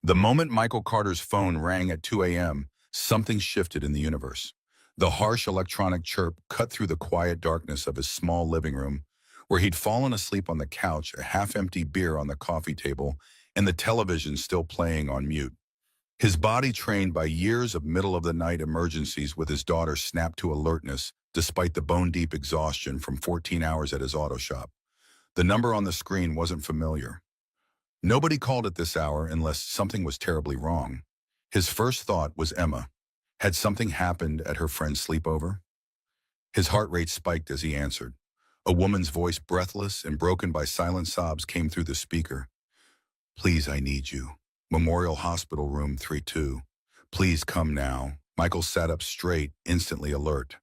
The moment Michael Carter's phone rang at 2 a.m., something shifted in the universe. The harsh electronic chirp cut through the quiet darkness of his small living room, where he'd fallen asleep on the couch, a half-empty beer on the coffee table, and the television still playing on mute. His body, trained by years of middle-of-the-night emergencies with his daughter, snapped to alertness despite the bone-deep exhaustion from 14 hours at his auto shop. The number on the screen wasn't familiar. Nobody called at this hour unless something was terribly wrong. His first thought was Emma. Had something happened at her friend's sleepover? His heart rate spiked as he answered. A woman's voice, breathless and broken by silent sobs, came through the speaker. "Please, I need you. Memorial Hospital, room 32. Please come now." Michael sat up straight, instantly alert.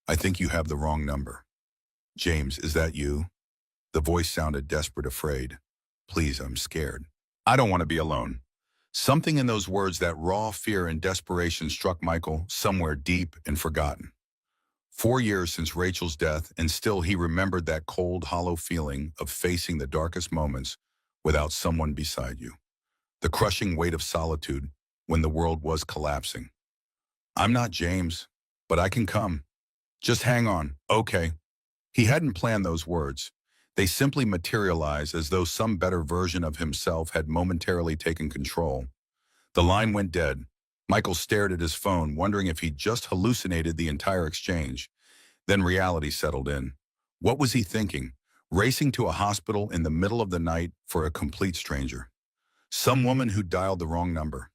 "I think you have the wrong number." "James, is that you?" The voice sounded desperate, afraid. "Please, I'm scared. I don't want to be alone." Something in those words, that raw fear and desperation, struck Michael somewhere deep and forgotten. 4 years since Rachel's death, and still he remembered that cold, hollow feeling of facing the darkest moments without someone beside you. The crushing weight of solitude when the world was collapsing. "I'm not James, but I can come. Just hang on, okay?" He hadn't planned those words. They simply materialized as though some better version of himself had momentarily taken control. The line went dead. Michael stared at his phone, wondering if he'd just hallucinated the entire exchange. Then reality settled in. What was he thinking? Racing to a hospital in the middle of the night for a complete stranger. Some woman who dialed the wrong number.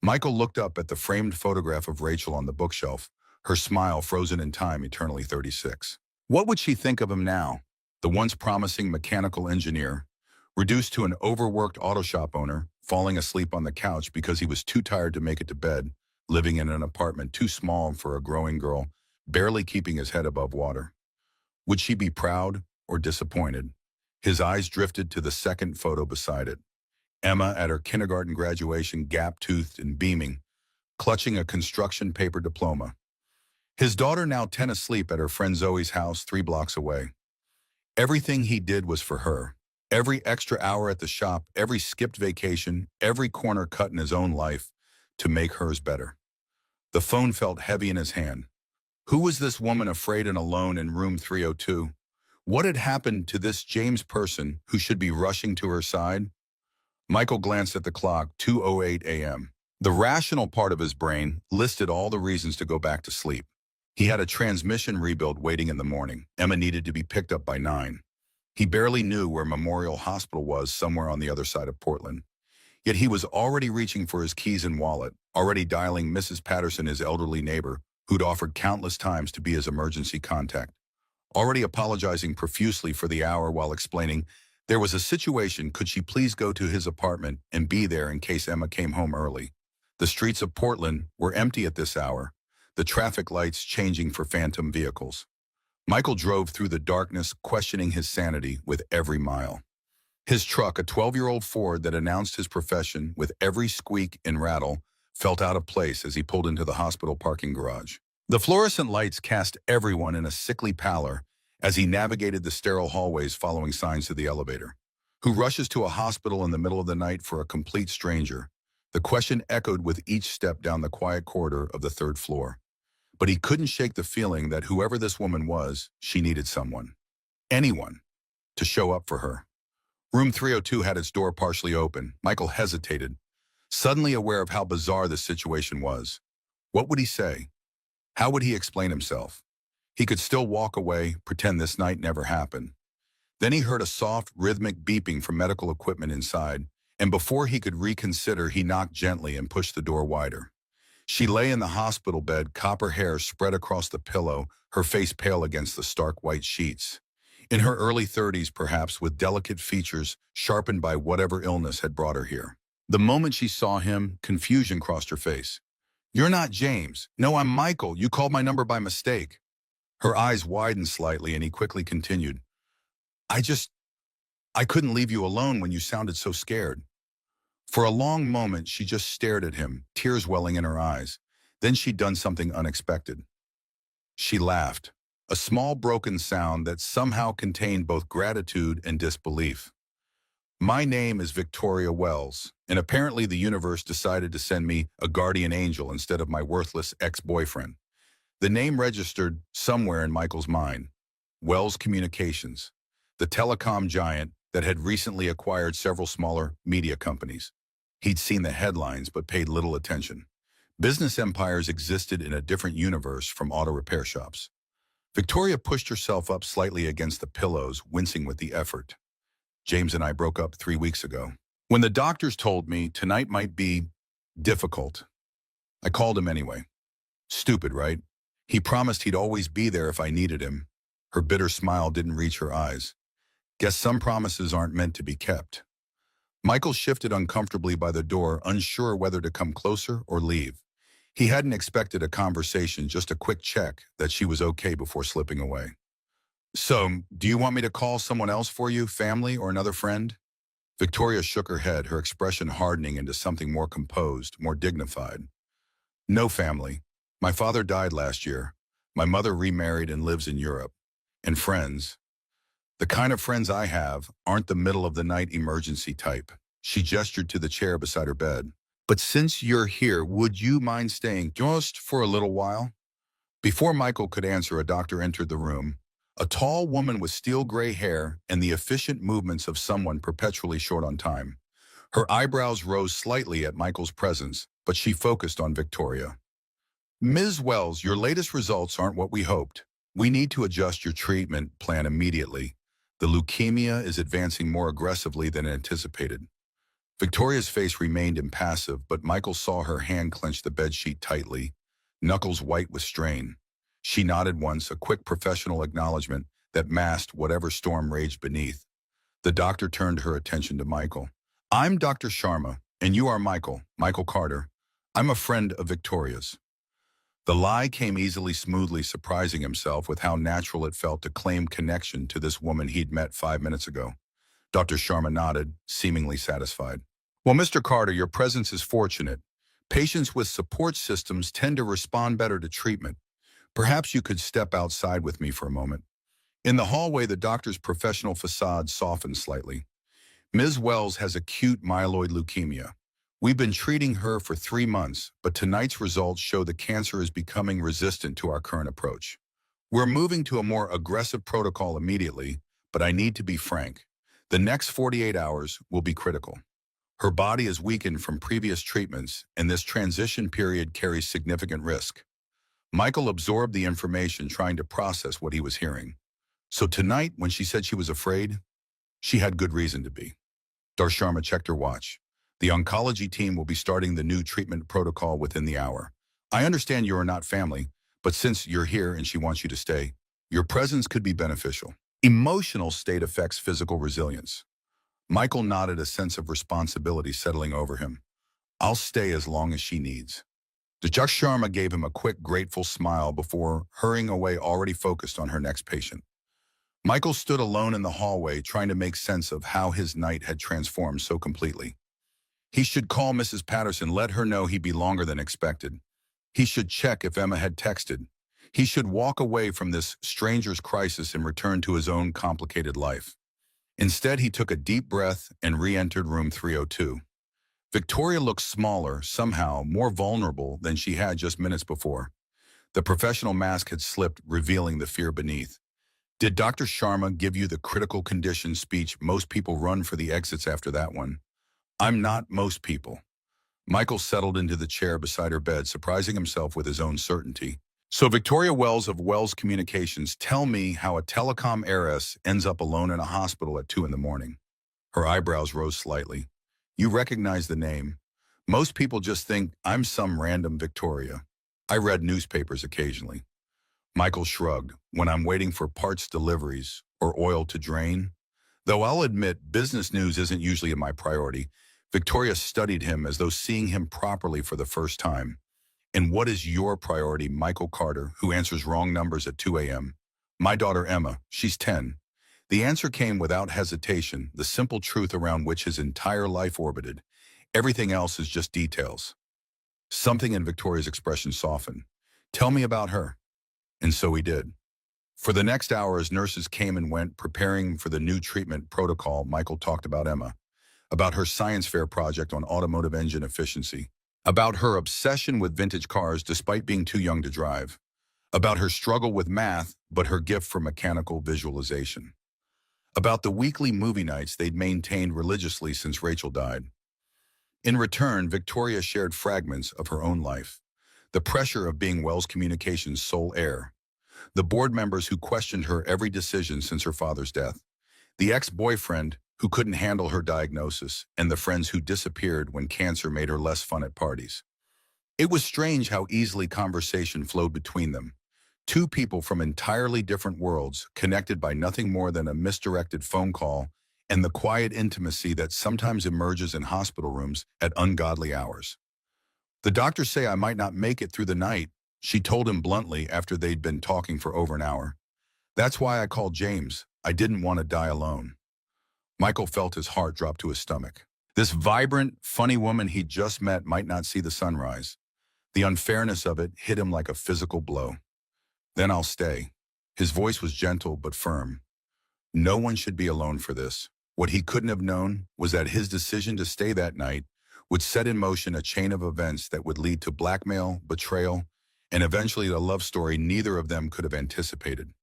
Michael looked up at the framed photograph of Rachel on the bookshelf, her smile frozen in time, eternally 36. What would she think of him now? The once promising mechanical engineer, reduced to an overworked auto shop owner, falling asleep on the couch because he was too tired to make it to bed, living in an apartment too small for a growing girl, barely keeping his head above water. Would she be proud or disappointed? His eyes drifted to the second photo beside it. Emma at her kindergarten graduation, gap-toothed and beaming, clutching a construction paper diploma. His daughter, now 10, asleep at her friend Zoe's house 3 blocks away. Everything he did was for her. Every extra hour at the shop, every skipped vacation, every corner cut in his own life to make hers better. The phone felt heavy in his hand. Who was this woman, afraid and alone in room 302? What had happened to this James person who should be rushing to her side? Michael glanced at the clock, 2:08 a.m. The rational part of his brain listed all the reasons to go back to sleep. He had a transmission rebuild waiting in the morning. Emma needed to be picked up by 9. He barely knew where Memorial Hospital was, somewhere on the other side of Portland. Yet he was already reaching for his keys and wallet, already dialing Mrs. Patterson, his elderly neighbor, who'd offered countless times to be his emergency contact. Already apologizing profusely for the hour while explaining there was a situation, could she please go to his apartment and be there in case Emma came home early. The streets of Portland were empty at this hour, the traffic lights changing for phantom vehicles. Michael drove through the darkness, questioning his sanity with every mile. His truck, a 12-year-old Ford that announced his profession with every squeak and rattle, felt out of place as he pulled into the hospital parking garage. The fluorescent lights cast everyone in a sickly pallor as he navigated the sterile hallways, following signs to the elevator. Who rushes to a hospital in the middle of the night for a complete stranger? The question echoed with each step down the quiet corridor of the 3rd floor. But he couldn't shake the feeling that whoever this woman was, she needed someone, anyone, to show up for her. Room 302 had its door partially open. Michael hesitated, suddenly aware of how bizarre this situation was. What would he say? How would he explain himself? He could still walk away, pretend this night never happened. Then he heard a soft, rhythmic beeping from medical equipment inside, and before he could reconsider, he knocked gently and pushed the door wider. She lay in the hospital bed, copper hair spread across the pillow, her face pale against the stark white sheets. In her early 30s, perhaps, with delicate features sharpened by whatever illness had brought her here. The moment she saw him, confusion crossed her face. "You're not James." "No, I'm Michael. You called my number by mistake." Her eyes widened slightly, and he quickly continued. I couldn't leave you alone when you sounded so scared." For a long moment, she just stared at him, tears welling in her eyes. Then she'd done something unexpected. She laughed, a small broken sound that somehow contained both gratitude and disbelief. "My name is Victoria Wells, and apparently the universe decided to send me a guardian angel instead of my worthless ex-boyfriend. The name registered somewhere in Michael's mind. Wells Communications, the telecom giant that had recently acquired several smaller media companies. He'd seen the headlines but paid little attention. Business empires existed in a different universe from auto repair shops. Victoria pushed herself up slightly against the pillows, wincing with the effort. James and I broke up 3 weeks ago. When the doctors told me tonight might be difficult, I called him anyway. Stupid, right? He promised he'd always be there if I needed him. Her bitter smile didn't reach her eyes. Guess some promises aren't meant to be kept. Michael shifted uncomfortably by the door, unsure whether to come closer or leave. He hadn't expected a conversation, just a quick check that she was okay before slipping away. So, do you want me to call someone else for you, family or another friend? Victoria shook her head, her expression hardening into something more composed, more dignified. No family. My father died last year. My mother remarried and lives in Europe. And friends. The kind of friends I have aren't the middle-of-the-night emergency type. She gestured to the chair beside her bed. But since you're here, would you mind staying just for a little while? Before Michael could answer, a doctor entered the room. A tall woman with steel gray hair and the efficient movements of someone perpetually short on time. Her eyebrows rose slightly at Michael's presence, but she focused on Victoria. Ms. Wells, your latest results aren't what we hoped. We need to adjust your treatment plan immediately. The leukemia is advancing more aggressively than anticipated. Victoria's face remained impassive, but Michael saw her hand clench the bedsheet tightly, knuckles white with strain. She nodded once, a quick professional acknowledgement that masked whatever storm raged beneath. The doctor turned her attention to Michael. I'm Dr. Sharma, and you are Michael Carter. I'm a friend of Victoria's. The lie came easily, smoothly, surprising himself with how natural it felt to claim connection to this woman he'd met 5 minutes ago. Dr. Sharma nodded, seemingly satisfied. Well, Mr. Carter, your presence is fortunate. Patients with support systems tend to respond better to treatment. Perhaps you could step outside with me for a moment. In the hallway, the doctor's professional facade softened slightly. Ms. Wells has acute myeloid leukemia. We've been treating her for 3 months, but tonight's results show the cancer is becoming resistant to our current approach. We're moving to a more aggressive protocol immediately, but I need to be frank. The next 48 hours will be critical. Her body is weakened from previous treatments, and this transition period carries significant risk. Michael absorbed the information, trying to process what he was hearing. So tonight, when she said she was afraid, she had good reason to be. Dr. Sharma checked her watch. The oncology team will be starting the new treatment protocol within the hour. I understand you are not family, but since you're here and she wants you to stay, your presence could be beneficial. Emotional state affects physical resilience. Michael nodded, a sense of responsibility settling over him. I'll stay as long as she needs. Dr. Sharma gave him a quick, grateful smile before hurrying away, already focused on her next patient. Michael stood alone in the hallway, trying to make sense of how his night had transformed so completely. He should call Mrs. Patterson, let her know he'd be longer than expected. He should check if Emma had texted. He should walk away from this stranger's crisis and return to his own complicated life. Instead, he took a deep breath and re-entered room 302. Victoria looked smaller, somehow more vulnerable than she had just minutes before. The professional mask had slipped, revealing the fear beneath. Did Dr. Sharma give you the critical condition speech? Most people run for the exits after that one. I'm not most people. Michael settled into the chair beside her bed, surprising himself with his own certainty. So Victoria Wells of Wells Communications, tell me how a telecom heiress ends up alone in a hospital at 2 in the morning. Her eyebrows rose slightly. You recognize the name. Most people just think I'm some random Victoria. I read newspapers occasionally. Michael shrugged. When I'm waiting for parts deliveries or oil to drain. Though I'll admit business news isn't usually my priority, Victoria studied him as though seeing him properly for the first time. And what is your priority, Michael Carter, who answers wrong numbers at 2 a.m.? My daughter Emma, she's 10. The answer came without hesitation, the simple truth around which his entire life orbited. Everything else is just details. Something in Victoria's expression softened. Tell me about her. And so he did. For the next hour, as nurses came and went, preparing for the new treatment protocol, Michael talked about Emma. about her science fair project on automotive engine efficiency, about her obsession with vintage cars despite being too young to drive, about her struggle with math but her gift for mechanical visualization, about the weekly movie nights they'd maintained religiously since Rachel died. In return, Victoria shared fragments of her own life. The pressure of being Wells Communications' sole heir, the board members who questioned her every decision since her father's death, the ex-boyfriend who couldn't handle her diagnosis, and the friends who disappeared when cancer made her less fun at parties. It was strange how easily conversation flowed between them. Two people from entirely different worlds, connected by nothing more than a misdirected phone call and the quiet intimacy that sometimes emerges in hospital rooms at ungodly hours. "The doctors say I might not make it through the night," she told him bluntly after they'd been talking for over an hour. "That's why I called James. I didn't want to die alone." Michael felt his heart drop to his stomach. This vibrant, funny woman he'd just met might not see the sunrise. The unfairness of it hit him like a physical blow. "Then I'll stay." His voice was gentle but firm. No one should be alone for this. What he couldn't have known was that his decision to stay that night would set in motion a chain of events that would lead to blackmail, betrayal, and eventually a love story neither of them could have anticipated.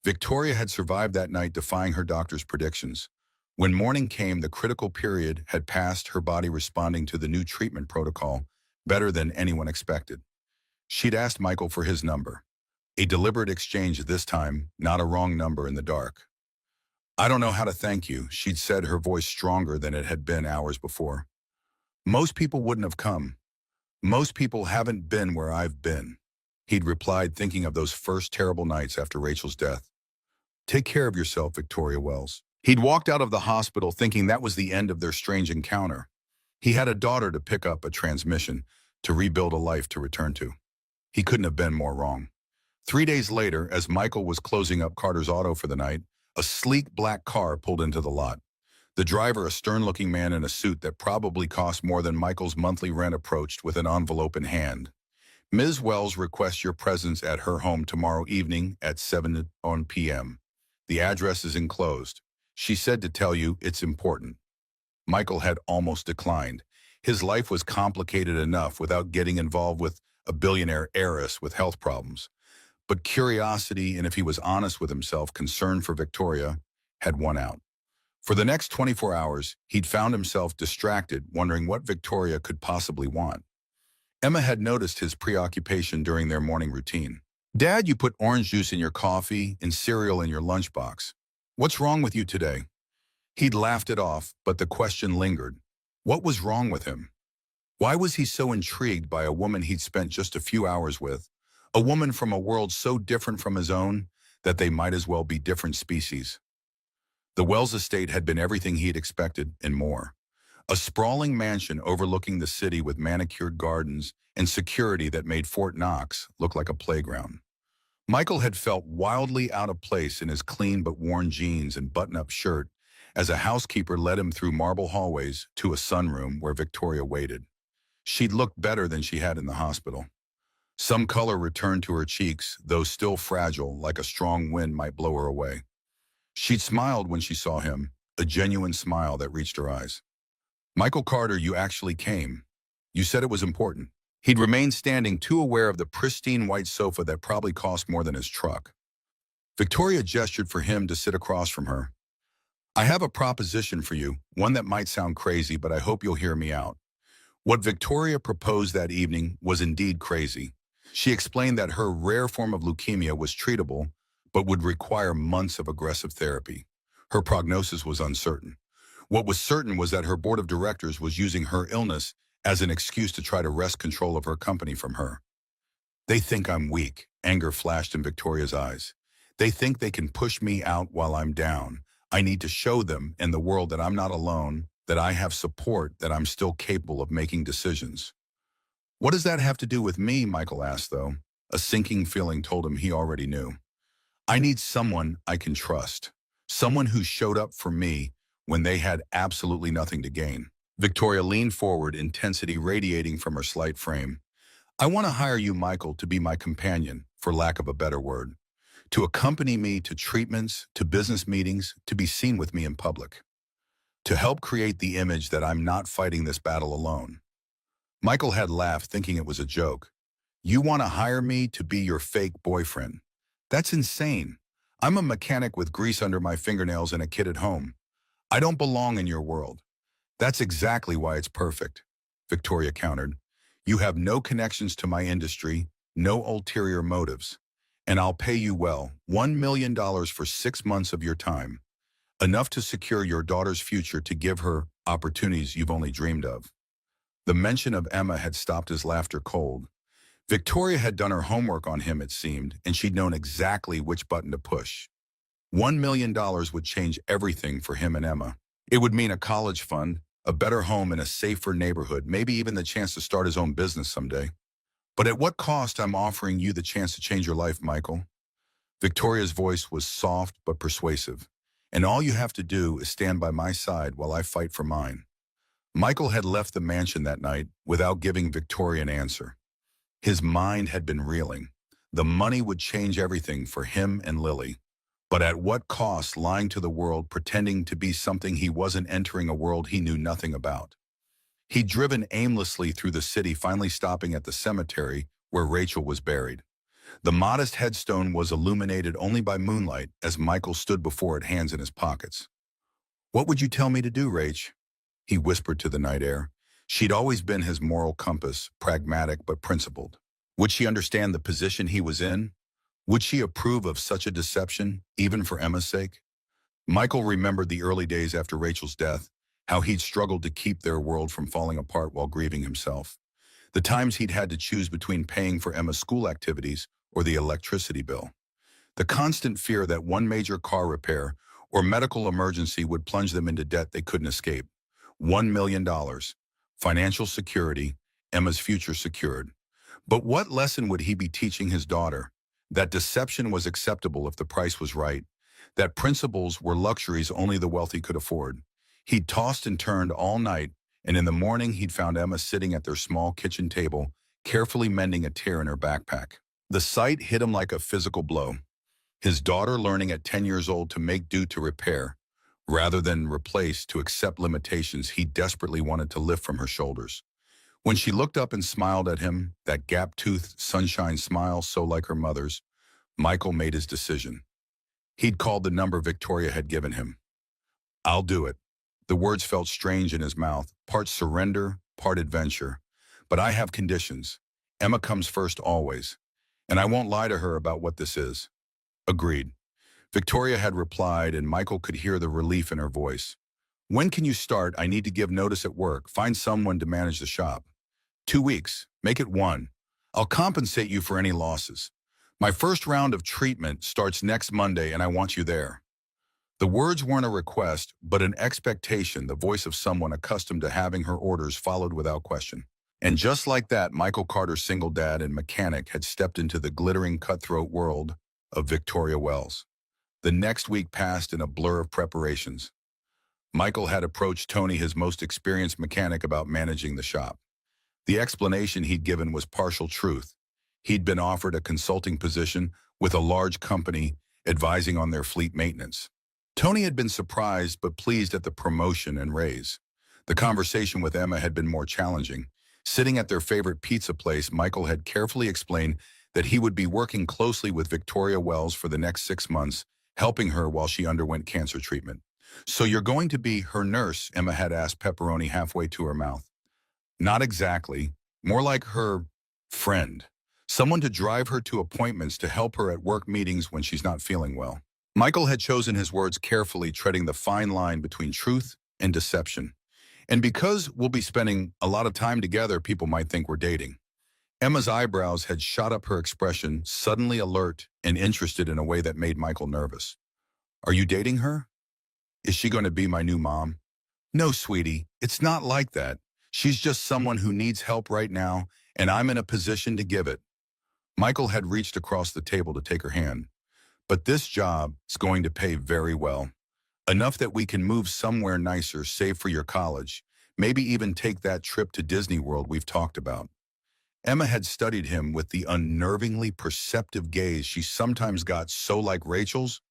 Victoria had survived that night, defying her doctor's predictions. When morning came, the critical period had passed, her body responding to the new treatment protocol better than anyone expected. She'd asked Michael for his number. A deliberate exchange this time, not a wrong number in the dark. "I don't know how to thank you," she'd said, her voice stronger than it had been hours before. "Most people wouldn't have come. Most people haven't been where I've been," he'd replied, thinking of those first terrible nights after Rachel's death. "Take care of yourself, Victoria Wells." He'd walked out of the hospital thinking that was the end of their strange encounter. He had a daughter to pick up, a transmission, to rebuild a life to return to. He couldn't have been more wrong. 3 days later, as Michael was closing up Carter's Auto for the night, a sleek black car pulled into the lot. The driver, a stern-looking man in a suit that probably cost more than Michael's monthly rent, approached with an envelope in hand. "Ms. Wells requests your presence at her home tomorrow evening at 7 p.m. The address is enclosed. She said to tell you it's important." Michael had almost declined. His life was complicated enough without getting involved with a billionaire heiress with health problems. But curiosity, and if he was honest with himself, concern for Victoria, had won out. For the next 24 hours, he'd found himself distracted, wondering what Victoria could possibly want. Emma had noticed his preoccupation during their morning routine. "Dad, you put orange juice in your coffee and cereal in your lunchbox. What's wrong with you today?" He'd laughed it off, but the question lingered. What was wrong with him? Why was he so intrigued by a woman he'd spent just a few hours with, a woman from a world so different from his own that they might as well be different species? The Wells estate had been everything he'd expected and more. A sprawling mansion overlooking the city with manicured gardens and security that made Fort Knox look like a playground. Michael had felt wildly out of place in his clean but worn jeans and button-up shirt as a housekeeper led him through marble hallways to a sunroom where Victoria waited. She'd looked better than she had in the hospital. Some color returned to her cheeks, though still fragile, like a strong wind might blow her away. She'd smiled when she saw him, a genuine smile that reached her eyes. "Michael Carter, you actually came. You said it was important." He'd remained standing, too aware of the pristine white sofa that probably cost more than his truck. Victoria gestured for him to sit across from her. "I have a proposition for you, one that might sound crazy, but I hope you'll hear me out." What Victoria proposed that evening was indeed crazy. She explained that her rare form of leukemia was treatable, but would require months of aggressive therapy. Her prognosis was uncertain. What was certain was that her board of directors was using her illness as an excuse to try to wrest control of her company from her. "They think I'm weak," anger flashed in Victoria's eyes. "They think they can push me out while I'm down. I need to show them and the world that I'm not alone, that I have support, that I'm still capable of making decisions." "What does that have to do with me?" Michael asked, though. A sinking feeling told him he already knew. "I need someone I can trust. Someone who showed up for me when they had absolutely nothing to gain." Victoria leaned forward, intensity radiating from her slight frame. "I want to hire you, Michael, to be my companion, for lack of a better word. To accompany me to treatments, to business meetings, to be seen with me in public." to help create the image that I'm not fighting this battle alone. Michael had laughed, thinking it was a joke. You want to hire me to be your fake boyfriend? That's insane. I'm a mechanic with grease under my fingernails and a kid at home. I don't belong in your world. That's exactly why it's perfect, Victoria countered. You have no connections to my industry, no ulterior motives. And I'll pay you well, $1 million for 6 months of your time. Enough to secure your daughter's future, to give her opportunities you've only dreamed of. The mention of Emma had stopped his laughter cold. Victoria had done her homework on him, it seemed, and she'd known exactly which button to push. $1 million would change everything for him and Emma. It would mean a college fund, a better home in a safer neighborhood, maybe even the chance to start his own business someday. But at what cost? I'm offering you the chance to change your life, Michael. Victoria's voice was soft but persuasive. And all you have to do is stand by my side while I fight for mine. Michael had left the mansion that night without giving Victoria an answer. His mind had been reeling. The money would change everything for him and Lily. But at what cost? Lying to the world, pretending to be something he wasn't, entering a world he knew nothing about. He'd driven aimlessly through the city, finally stopping at the cemetery where Rachel was buried. The modest headstone was illuminated only by moonlight as Michael stood before it, hands in his pockets. What would you tell me to do, Rach? He whispered to the night air. She'd always been his moral compass, pragmatic but principled. Would she understand the position he was in? Would she approve of such a deception, even for Emma's sake? Michael remembered the early days after Rachel's death, how he'd struggled to keep their world from falling apart while grieving himself. The times he'd had to choose between paying for Emma's school activities or the electricity bill. The constant fear that one major car repair or medical emergency would plunge them into debt they couldn't escape. $1 million. Financial security, Emma's future secured. But what lesson would he be teaching his daughter? That deception was acceptable if the price was right. That principles were luxuries only the wealthy could afford. He'd tossed and turned all night, and in the morning he'd found Emma sitting at their small kitchen table, carefully mending a tear in her backpack. The sight hit him like a physical blow. His daughter learning at 10 years old to make do, to repair, rather than replace, to accept limitations he desperately wanted to lift from her shoulders. When she looked up and smiled at him, that gap-toothed sunshine smile so like her mother's, Michael made his decision. He'd called the number Victoria had given him. I'll do it. The words felt strange in his mouth, part surrender, part adventure. But I have conditions. Emma comes first always. And I won't lie to her about what this is. Agreed. Victoria had replied, and Michael could hear the relief in her voice. When can you start? I need to give notice at work. Find someone to manage the shop. 2 weeks. Make it 1. I'll compensate you for any losses. My first round of treatment starts next Monday, and I want you there. The words weren't a request, but an expectation, the voice of someone accustomed to having her orders followed without question. And just like that, Michael Carter's single dad and mechanic had stepped into the glittering, cutthroat world of Victoria Wells. The next week passed in a blur of preparations. Michael had approached Tony, his most experienced mechanic, about managing the shop. The explanation he'd given was partial truth. He'd been offered a consulting position with a large company advising on their fleet maintenance. Tony had been surprised but pleased at the promotion and raise. The conversation with Emma had been more challenging. Sitting at their favorite pizza place, Michael had carefully explained that he would be working closely with Victoria Wells for the next 6 months, helping her while she underwent cancer treatment. So you're going to be her nurse? Emma had asked, pepperoni halfway to her mouth. Not exactly. More like her friend. Someone to drive her to appointments, to help her at work meetings when she's not feeling well. Michael had chosen his words carefully, treading the fine line between truth and deception. And because we'll be spending a lot of time together, people might think we're dating. Emma's eyebrows had shot up, her expression suddenly alert and interested in a way that made Michael nervous. Are you dating her? Is she going to be my new mom? No, sweetie, it's not like that. She's just someone who needs help right now, and I'm in a position to give it. Michael had reached across the table to take her hand. But this job is going to pay very well. Enough that we can move somewhere nicer, save for your college, maybe even take that trip to Disney World we've talked about. Emma had studied him with the unnervingly perceptive gaze she sometimes got, so like Rachel's,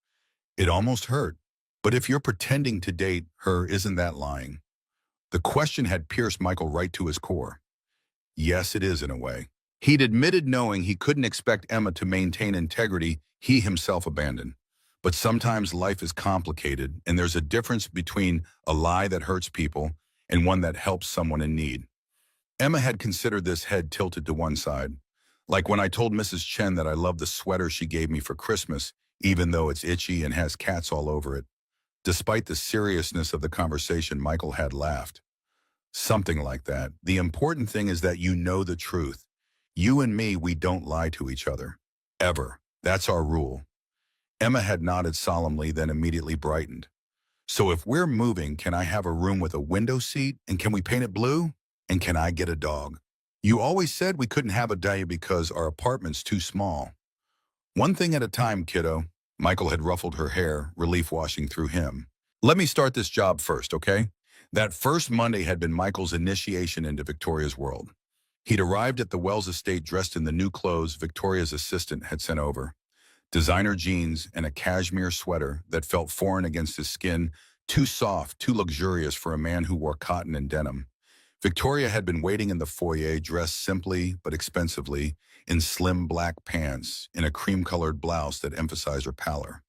it almost hurt. But if you're pretending to date her, isn't that lying? The question had pierced Michael right to his core. Yes, it is in a way. He'd admitted knowing he couldn't expect Emma to maintain integrity he himself abandoned. But sometimes life is complicated, and there's a difference between a lie that hurts people and one that helps someone in need. Emma had considered this, head tilted to one side. Like when I told Mrs. Chen that I love the sweater she gave me for Christmas, even though it's itchy and has cats all over it. Despite the seriousness of the conversation, Michael had laughed. Something like that. The important thing is that you know the truth. You and me, we don't lie to each other. Ever. That's our rule. Emma had nodded solemnly, then immediately brightened. So if we're moving, can I have a room with a window seat? And can we paint it blue? And can I get a dog? You always said we couldn't have a day because our apartment's too small. One thing at a time, kiddo. Michael had ruffled her hair, relief washing through him. Let me start this job first, okay? That first Monday had been Michael's initiation into Victoria's world. He'd arrived at the Wells estate dressed in the new clothes Victoria's assistant had sent over. Designer jeans and a cashmere sweater that felt foreign against his skin, too soft, too luxurious for a man who wore cotton and denim. Victoria had been waiting in the foyer, dressed simply but expensively, in slim black pants, in a cream-colored blouse that emphasized her pallor.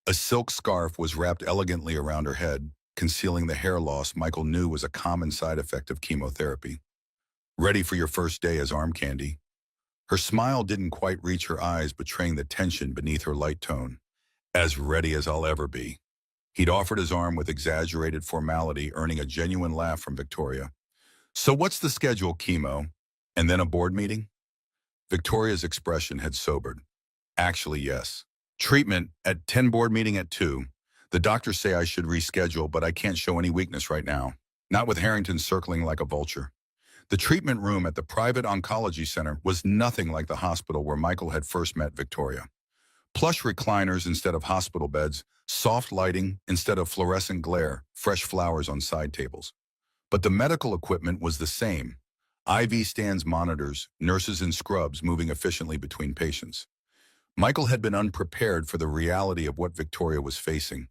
A silk scarf was wrapped elegantly around her head, concealing the hair loss Michael knew was a common side effect of chemotherapy. Ready for your first day as arm candy? Her smile didn't quite reach her eyes, betraying the tension beneath her light tone. As ready as I'll ever be. He'd offered his arm with exaggerated formality, earning a genuine laugh from Victoria. So what's the schedule, chemo? And then a board meeting? Victoria's expression had sobered. Actually, yes. Treatment at 10, board meeting at 2. The doctors say I should reschedule, but I can't show any weakness right now. Not with Harrington circling like a vulture. The treatment room at the private oncology center was nothing like the hospital where Michael had first met Victoria. Plush recliners instead of hospital beds, soft lighting instead of fluorescent glare, fresh flowers on side tables. But the medical equipment was the same. IV stands, monitors, nurses in scrubs moving efficiently between patients. Michael had been unprepared for the reality of what Victoria was facing.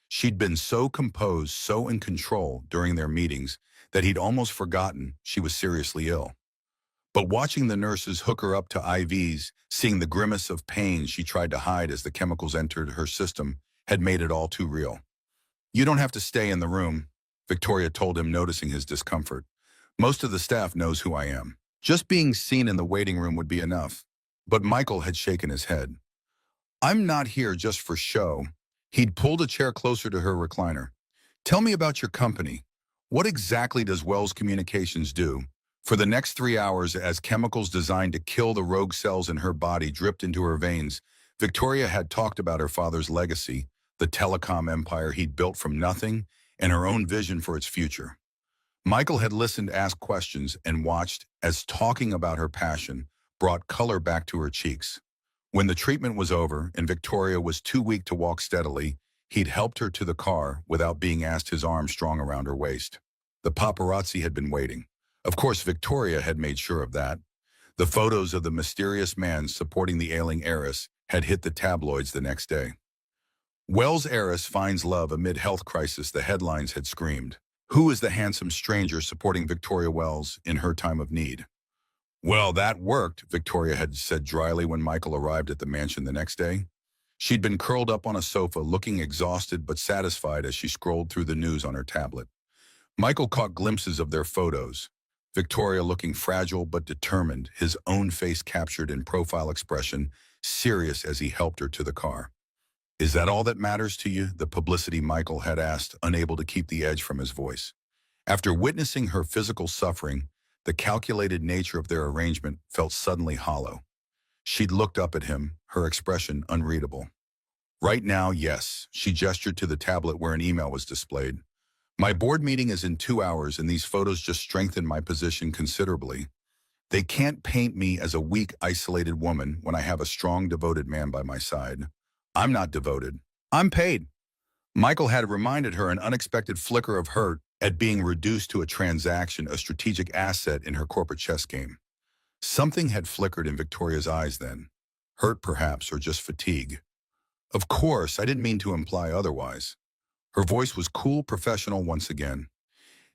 She'd been so composed, so in control during their meetings that he'd almost forgotten she was seriously ill. But watching the nurses hook her up to IVs, seeing the grimace of pain she tried to hide as the chemicals entered her system, had made it all too real. You don't have to stay in the room, Victoria told him, noticing his discomfort. Most of the staff knows who I am. Just being seen in the waiting room would be enough. But Michael had shaken his head. I'm not here just for show. He'd pulled a chair closer to her recliner. Tell me about your company. What exactly does Wells Communications do? For the next 3 hours, as chemicals designed to kill the rogue cells in her body dripped into her veins, Victoria had talked about her father's legacy, the telecom empire he'd built from nothing, and her own vision for its future. Michael had listened, asked questions, and watched as talking about her passion brought color back to her cheeks. When the treatment was over and Victoria was too weak to walk steadily, he'd helped her to the car without being asked, his arm strong around her waist. The paparazzi had been waiting. Of course, Victoria had made sure of that. The photos of the mysterious man supporting the ailing heiress had hit the tabloids the next day. Wells heiress finds love amid health crisis, the headlines had screamed. Who is the handsome stranger supporting Victoria Wells in her time of need? Well, that worked, Victoria had said dryly when Michael arrived at the mansion the next day. She'd been curled up on a sofa, looking exhausted but satisfied as she scrolled through the news on her tablet. Michael caught glimpses of their photos. Victoria looking fragile but determined, his own face captured in profile expression, serious as he helped her to the car. Is that all that matters to you? The publicity, Michael had asked, unable to keep the edge from his voice. After witnessing her physical suffering, the calculated nature of their arrangement felt suddenly hollow. She'd looked up at him, her expression unreadable. Right now, yes, she gestured to the tablet where an email was displayed. My board meeting is in 2 hours, and these photos just strengthen my position considerably. They can't paint me as a weak, isolated woman when I have a strong, devoted man by my side. I'm not devoted. I'm paid. Michael had reminded her an unexpected flicker of hurt at being reduced to a transaction, a strategic asset in her corporate chess game. Something had flickered in Victoria's eyes then. Hurt perhaps, or just fatigue. Of course, I didn't mean to imply otherwise. Her voice was cool, professional once again.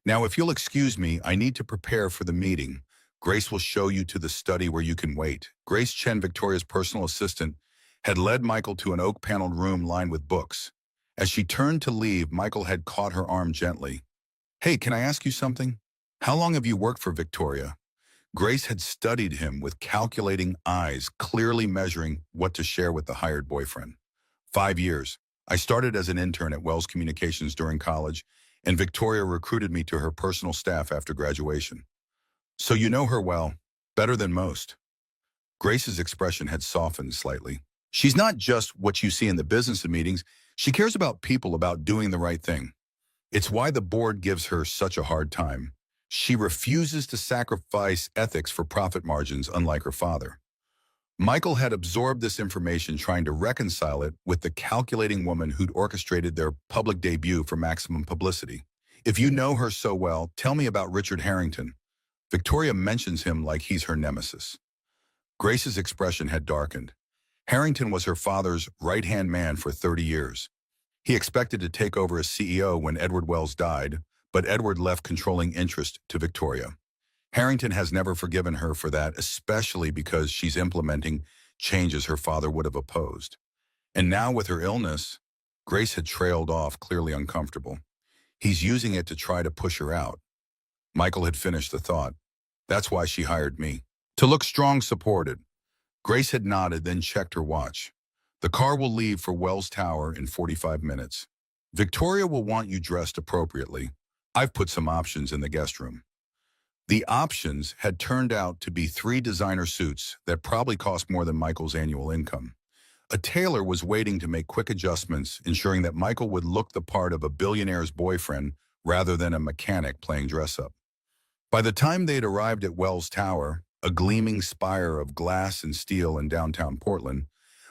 Now, if you'll excuse me, I need to prepare for the meeting. Grace will show you to the study where you can wait. Grace Chen, Victoria's personal assistant, had led Michael to an oak-paneled room lined with books. As she turned to leave, Michael had caught her arm gently. Hey, can I ask you something? How long have you worked for Victoria? Grace had studied him with calculating eyes, clearly measuring what to share with the hired boyfriend. 5 years. I started as an intern at Wells Communications during college, and Victoria recruited me to her personal staff after graduation. So you know her well, better than most. Grace's expression had softened slightly. She's not just what you see in the business meetings. She cares about people, about doing the right thing. It's why the board gives her such a hard time. She refuses to sacrifice ethics for profit margins, unlike her father. Michael had absorbed this information, trying to reconcile it with the calculating woman who'd orchestrated their public debut for maximum publicity. If you know her so well, tell me about Richard Harrington. Victoria mentions him like he's her nemesis. Grace's expression had darkened. Harrington was her father's right-hand man for 30 years. He expected to take over as CEO when Edward Wells died, but Edward left controlling interest to Victoria. Harrington has never forgiven her for that, especially because she's implementing changes her father would have opposed. And now with her illness, Grace had trailed off, clearly uncomfortable. He's using it to try to push her out. Michael had finished the thought. That's why she hired me. To look strong, supported. Grace had nodded, then checked her watch. The car will leave for Wells Tower in 45 minutes. Victoria will want you dressed appropriately. I've put some options in the guest room. The options had turned out to be 3 designer suits that probably cost more than Michael's annual income. A tailor was waiting to make quick adjustments, ensuring that Michael would look the part of a billionaire's boyfriend rather than a mechanic playing dress-up. By the time they'd arrived at Wells Tower, a gleaming spire of glass and steel in downtown Portland,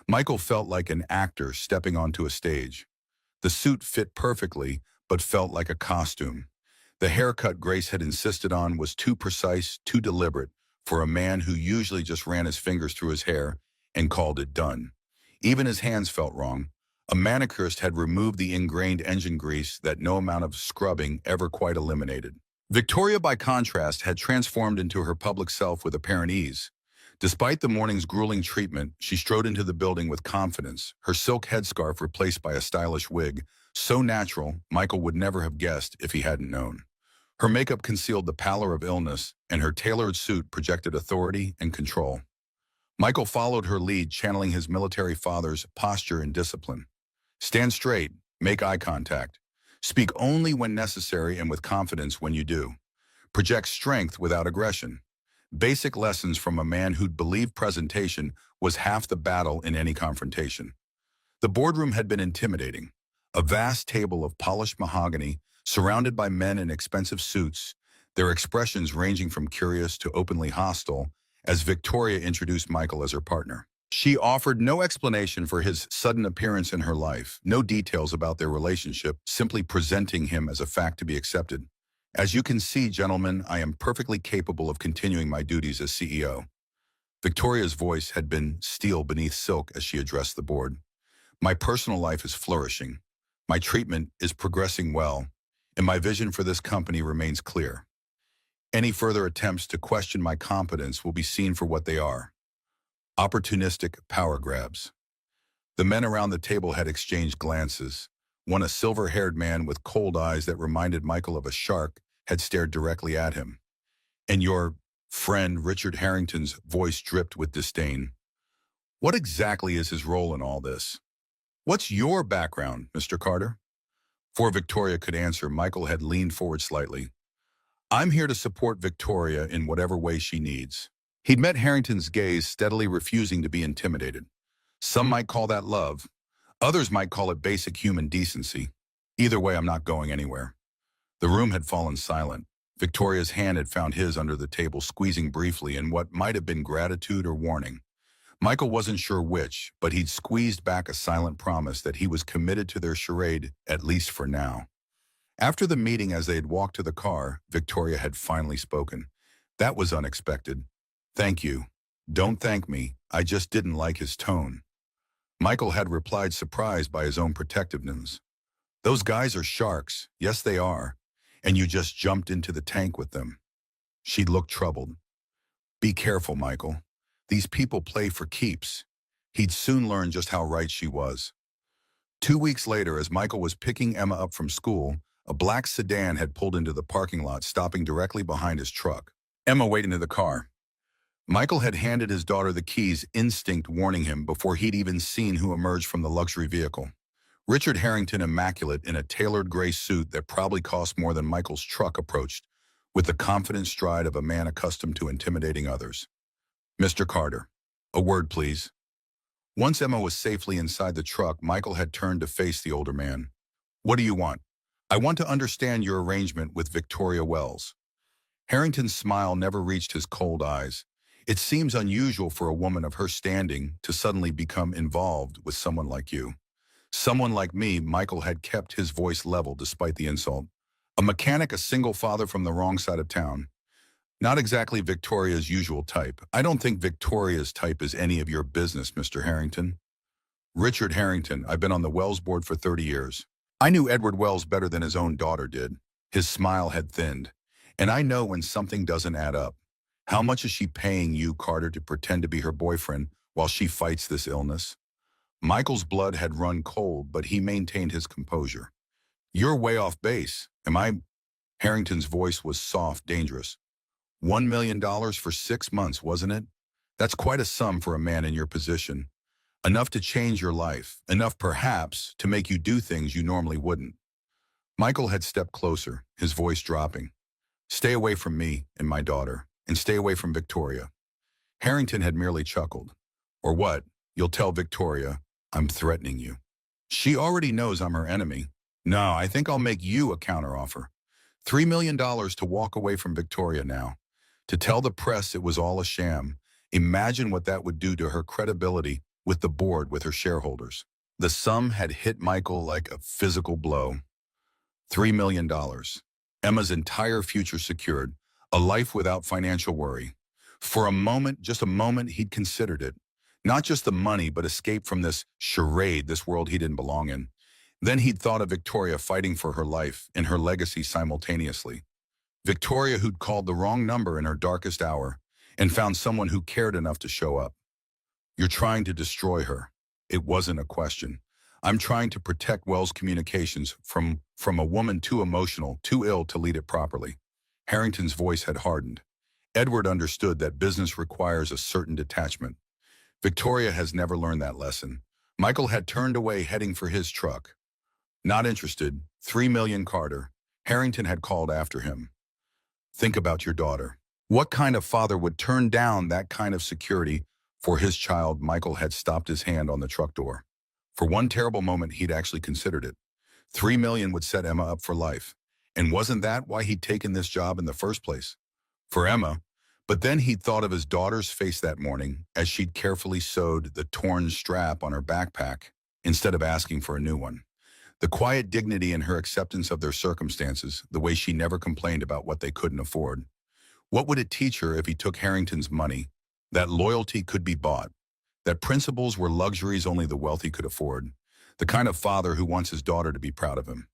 Michael felt like an actor stepping onto a stage. The suit fit perfectly, but felt like a costume. The haircut Grace had insisted on was too precise, too deliberate for a man who usually just ran his fingers through his hair and called it done. Even his hands felt wrong. A manicurist had removed the ingrained engine grease that no amount of scrubbing ever quite eliminated. Victoria, by contrast, had transformed into her public self with apparent ease. Despite the morning's grueling treatment, she strode into the building with confidence, her silk headscarf replaced by a stylish wig, so natural Michael would never have guessed if he hadn't known. Her makeup concealed the pallor of illness, and her tailored suit projected authority and control. Michael followed her lead, channeling his military father's posture and discipline. Stand straight, make eye contact. Speak only when necessary and with confidence when you do. Project strength without aggression. Basic lessons from a man who'd believed presentation was half the battle in any confrontation. The boardroom had been intimidating. A vast table of polished mahogany, surrounded by men in expensive suits, their expressions ranging from curious to openly hostile, as Victoria introduced Michael as her partner. She offered no explanation for his sudden appearance in her life, no details about their relationship, simply presenting him as a fact to be accepted. As you can see, gentlemen, I am perfectly capable of continuing my duties as CEO. Victoria's voice had been steel beneath silk as she addressed the board. My personal life is flourishing. My treatment is progressing well, and my vision for this company remains clear. Any further attempts to question my competence will be seen for what they are: opportunistic power grabs. The men around the table had exchanged glances. One, a silver-haired man with cold eyes that reminded Michael of a shark, had stared directly at him. And your friend Richard Harrington's voice dripped with disdain. What exactly is his role in all this? What's your background, Mr. Carter? Before Victoria could answer, Michael had leaned forward slightly. I'm here to support Victoria in whatever way she needs. He'd met Harrington's gaze, steadily refusing to be intimidated. Some might call that love. Others might call it basic human decency. Either way, I'm not going anywhere. The room had fallen silent. Victoria's hand had found his under the table, squeezing briefly in what might have been gratitude or warning. Michael wasn't sure which, but he'd squeezed back a silent promise that he was committed to their charade, at least for now. After the meeting, as they had walked to the car, Victoria had finally spoken. That was unexpected. Thank you. Don't thank me. I just didn't like his tone. Michael had replied, surprised by his own protectiveness. Those guys are sharks. Yes, they are. And you just jumped into the tank with them. She looked troubled. Be careful, Michael. These people play for keeps. He'd soon learn just how right she was. 2 weeks later, as Michael was picking Emma up from school, a black sedan had pulled into the parking lot, stopping directly behind his truck. Emma waited in the car. Michael had handed his daughter the keys, instinct warning him before he'd even seen who emerged from the luxury vehicle. Richard Harrington, immaculate in a tailored gray suit that probably cost more than Michael's truck, approached with the confident stride of a man accustomed to intimidating others. Mr. Carter, a word, please. Once Emma was safely inside the truck, Michael had turned to face the older man. What do you want? I want to understand your arrangement with Victoria Wells. Harrington's smile never reached his cold eyes. It seems unusual for a woman of her standing to suddenly become involved with someone like you. Someone like me. Michael had kept his voice level despite the insult. A mechanic, a single father from the wrong side of town. Not exactly Victoria's usual type. I don't think Victoria's type is any of your business, Mr. Harrington. Richard Harrington, I've been on the Wells board for 30 years. I knew Edward Wells better than his own daughter did. His smile had thinned. And I know when something doesn't add up. How much is she paying you, Carter, to pretend to be her boyfriend while she fights this illness? Michael's blood had run cold, but he maintained his composure. You're way off base. Am I? Harrington's voice was soft, dangerous. $1 million for 6 months, wasn't it? That's quite a sum for a man in your position. Enough to change your life. Enough, perhaps, to make you do things you normally wouldn't. Michael had stepped closer, his voice dropping. Stay away from me and my daughter, and stay away from Victoria. Harrington had merely chuckled. Or what? You'll tell Victoria I'm threatening you. She already knows I'm her enemy. No, I think I'll make you a counteroffer. $3 million to walk away from Victoria now. To tell the press it was all a sham. Imagine what that would do to her credibility with the board, with her shareholders. The sum had hit Michael like a physical blow. $3 million. Emma's entire future secured. A life without financial worry. For a moment, just a moment, he'd considered it. Not just the money, but escape from this charade, this world he didn't belong in. Then he'd thought of Victoria fighting for her life and her legacy simultaneously. Victoria, who'd called the wrong number in her darkest hour and found someone who cared enough to show up. You're trying to destroy her. It wasn't a question. I'm trying to protect Wells Communications from a woman too emotional, too ill to lead it properly. Harrington's voice had hardened. Edward understood that business requires a certain detachment. Victoria has never learned that lesson. Michael had turned away, heading for his truck. Not interested. $3 million, Carter. Harrington had called after him. Think about your daughter. What kind of father would turn down that kind of security for his child? Michael had stopped his hand on the truck door. For one terrible moment, he'd actually considered it. $3 million would set Emma up for life. And wasn't that why he'd taken this job in the first place? For Emma. But then he'd thought of his daughter's face that morning as she'd carefully sewed the torn strap on her backpack instead of asking for a new one. The quiet dignity in her acceptance of their circumstances, the way she never complained about what they couldn't afford. What would it teach her if he took Harrington's money? That loyalty could be bought. That principles were luxuries only the wealthy could afford. The kind of father who wants his daughter to be proud of him.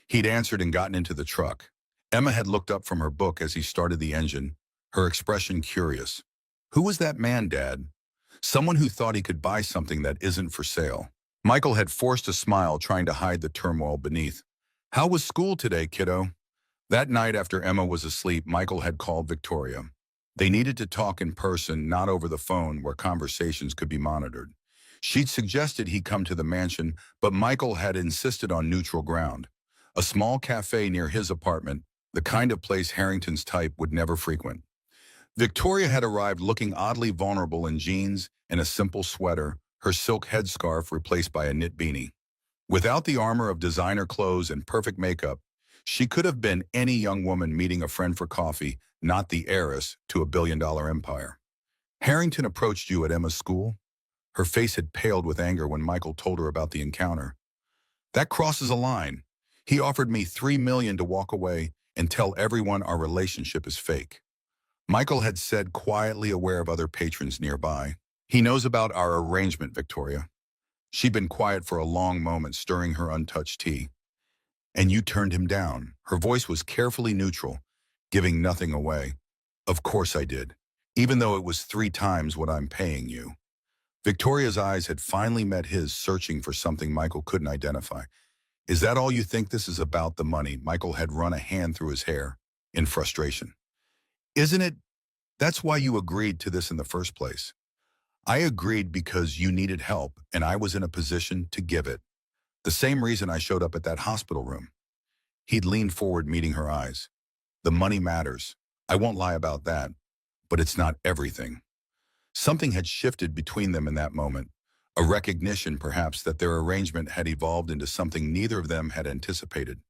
He'd answered and gotten into the truck. Emma had looked up from her book as he started the engine, her expression curious. Who was that man, Dad? Someone who thought he could buy something that isn't for sale. Michael had forced a smile, trying to hide the turmoil beneath. How was school today, kiddo? That night after Emma was asleep, Michael had called Victoria. They needed to talk in person, not over the phone where conversations could be monitored. She'd suggested he come to the mansion, but Michael had insisted on neutral ground. A small cafe near his apartment, the kind of place Harrington's type would never frequent. Victoria had arrived looking oddly vulnerable in jeans and a simple sweater, her silk headscarf replaced by a knit beanie. Without the armor of designer clothes and perfect makeup, she could have been any young woman meeting a friend for coffee, not the heiress to a billion-dollar empire. Harrington approached you at Emma's school? Her face had paled with anger when Michael told her about the encounter. That crosses a line. He offered me $3 million to walk away and tell everyone our relationship is fake. Michael had said, quietly aware of other patrons nearby. He knows about our arrangement, Victoria. She'd been quiet for a long moment, stirring her untouched tea. And you turned him down. Her voice was carefully neutral, giving nothing away. Of course I did, even though it was 3 times what I'm paying you. Victoria's eyes had finally met his, searching for something Michael couldn't identify. Is that all you think this is about, the money? Michael had run a hand through his hair in frustration. Isn't it? That's why you agreed to this in the first place. I agreed because you needed help and I was in a position to give it. The same reason I showed up at that hospital room. He'd leaned forward, meeting her eyes. The money matters. I won't lie about that, but it's not everything. Something had shifted between them in that moment, a recognition perhaps that their arrangement had evolved into something neither of them had anticipated.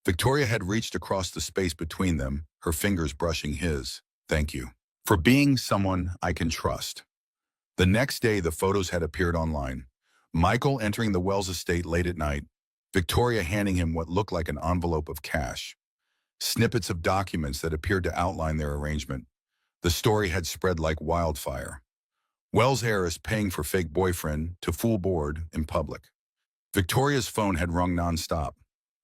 Victoria had reached across the space between them, her fingers brushing his. Thank you for being someone I can trust. The next day, the photos had appeared online. Michael entering the Wells estate late at night, Victoria handing him what looked like an envelope of cash. Snippets of documents that appeared to outline their arrangement. The story had spread like wildfire. Wells heiress paying for fake boyfriend to fool board in public. Victoria's phone had rung nonstop.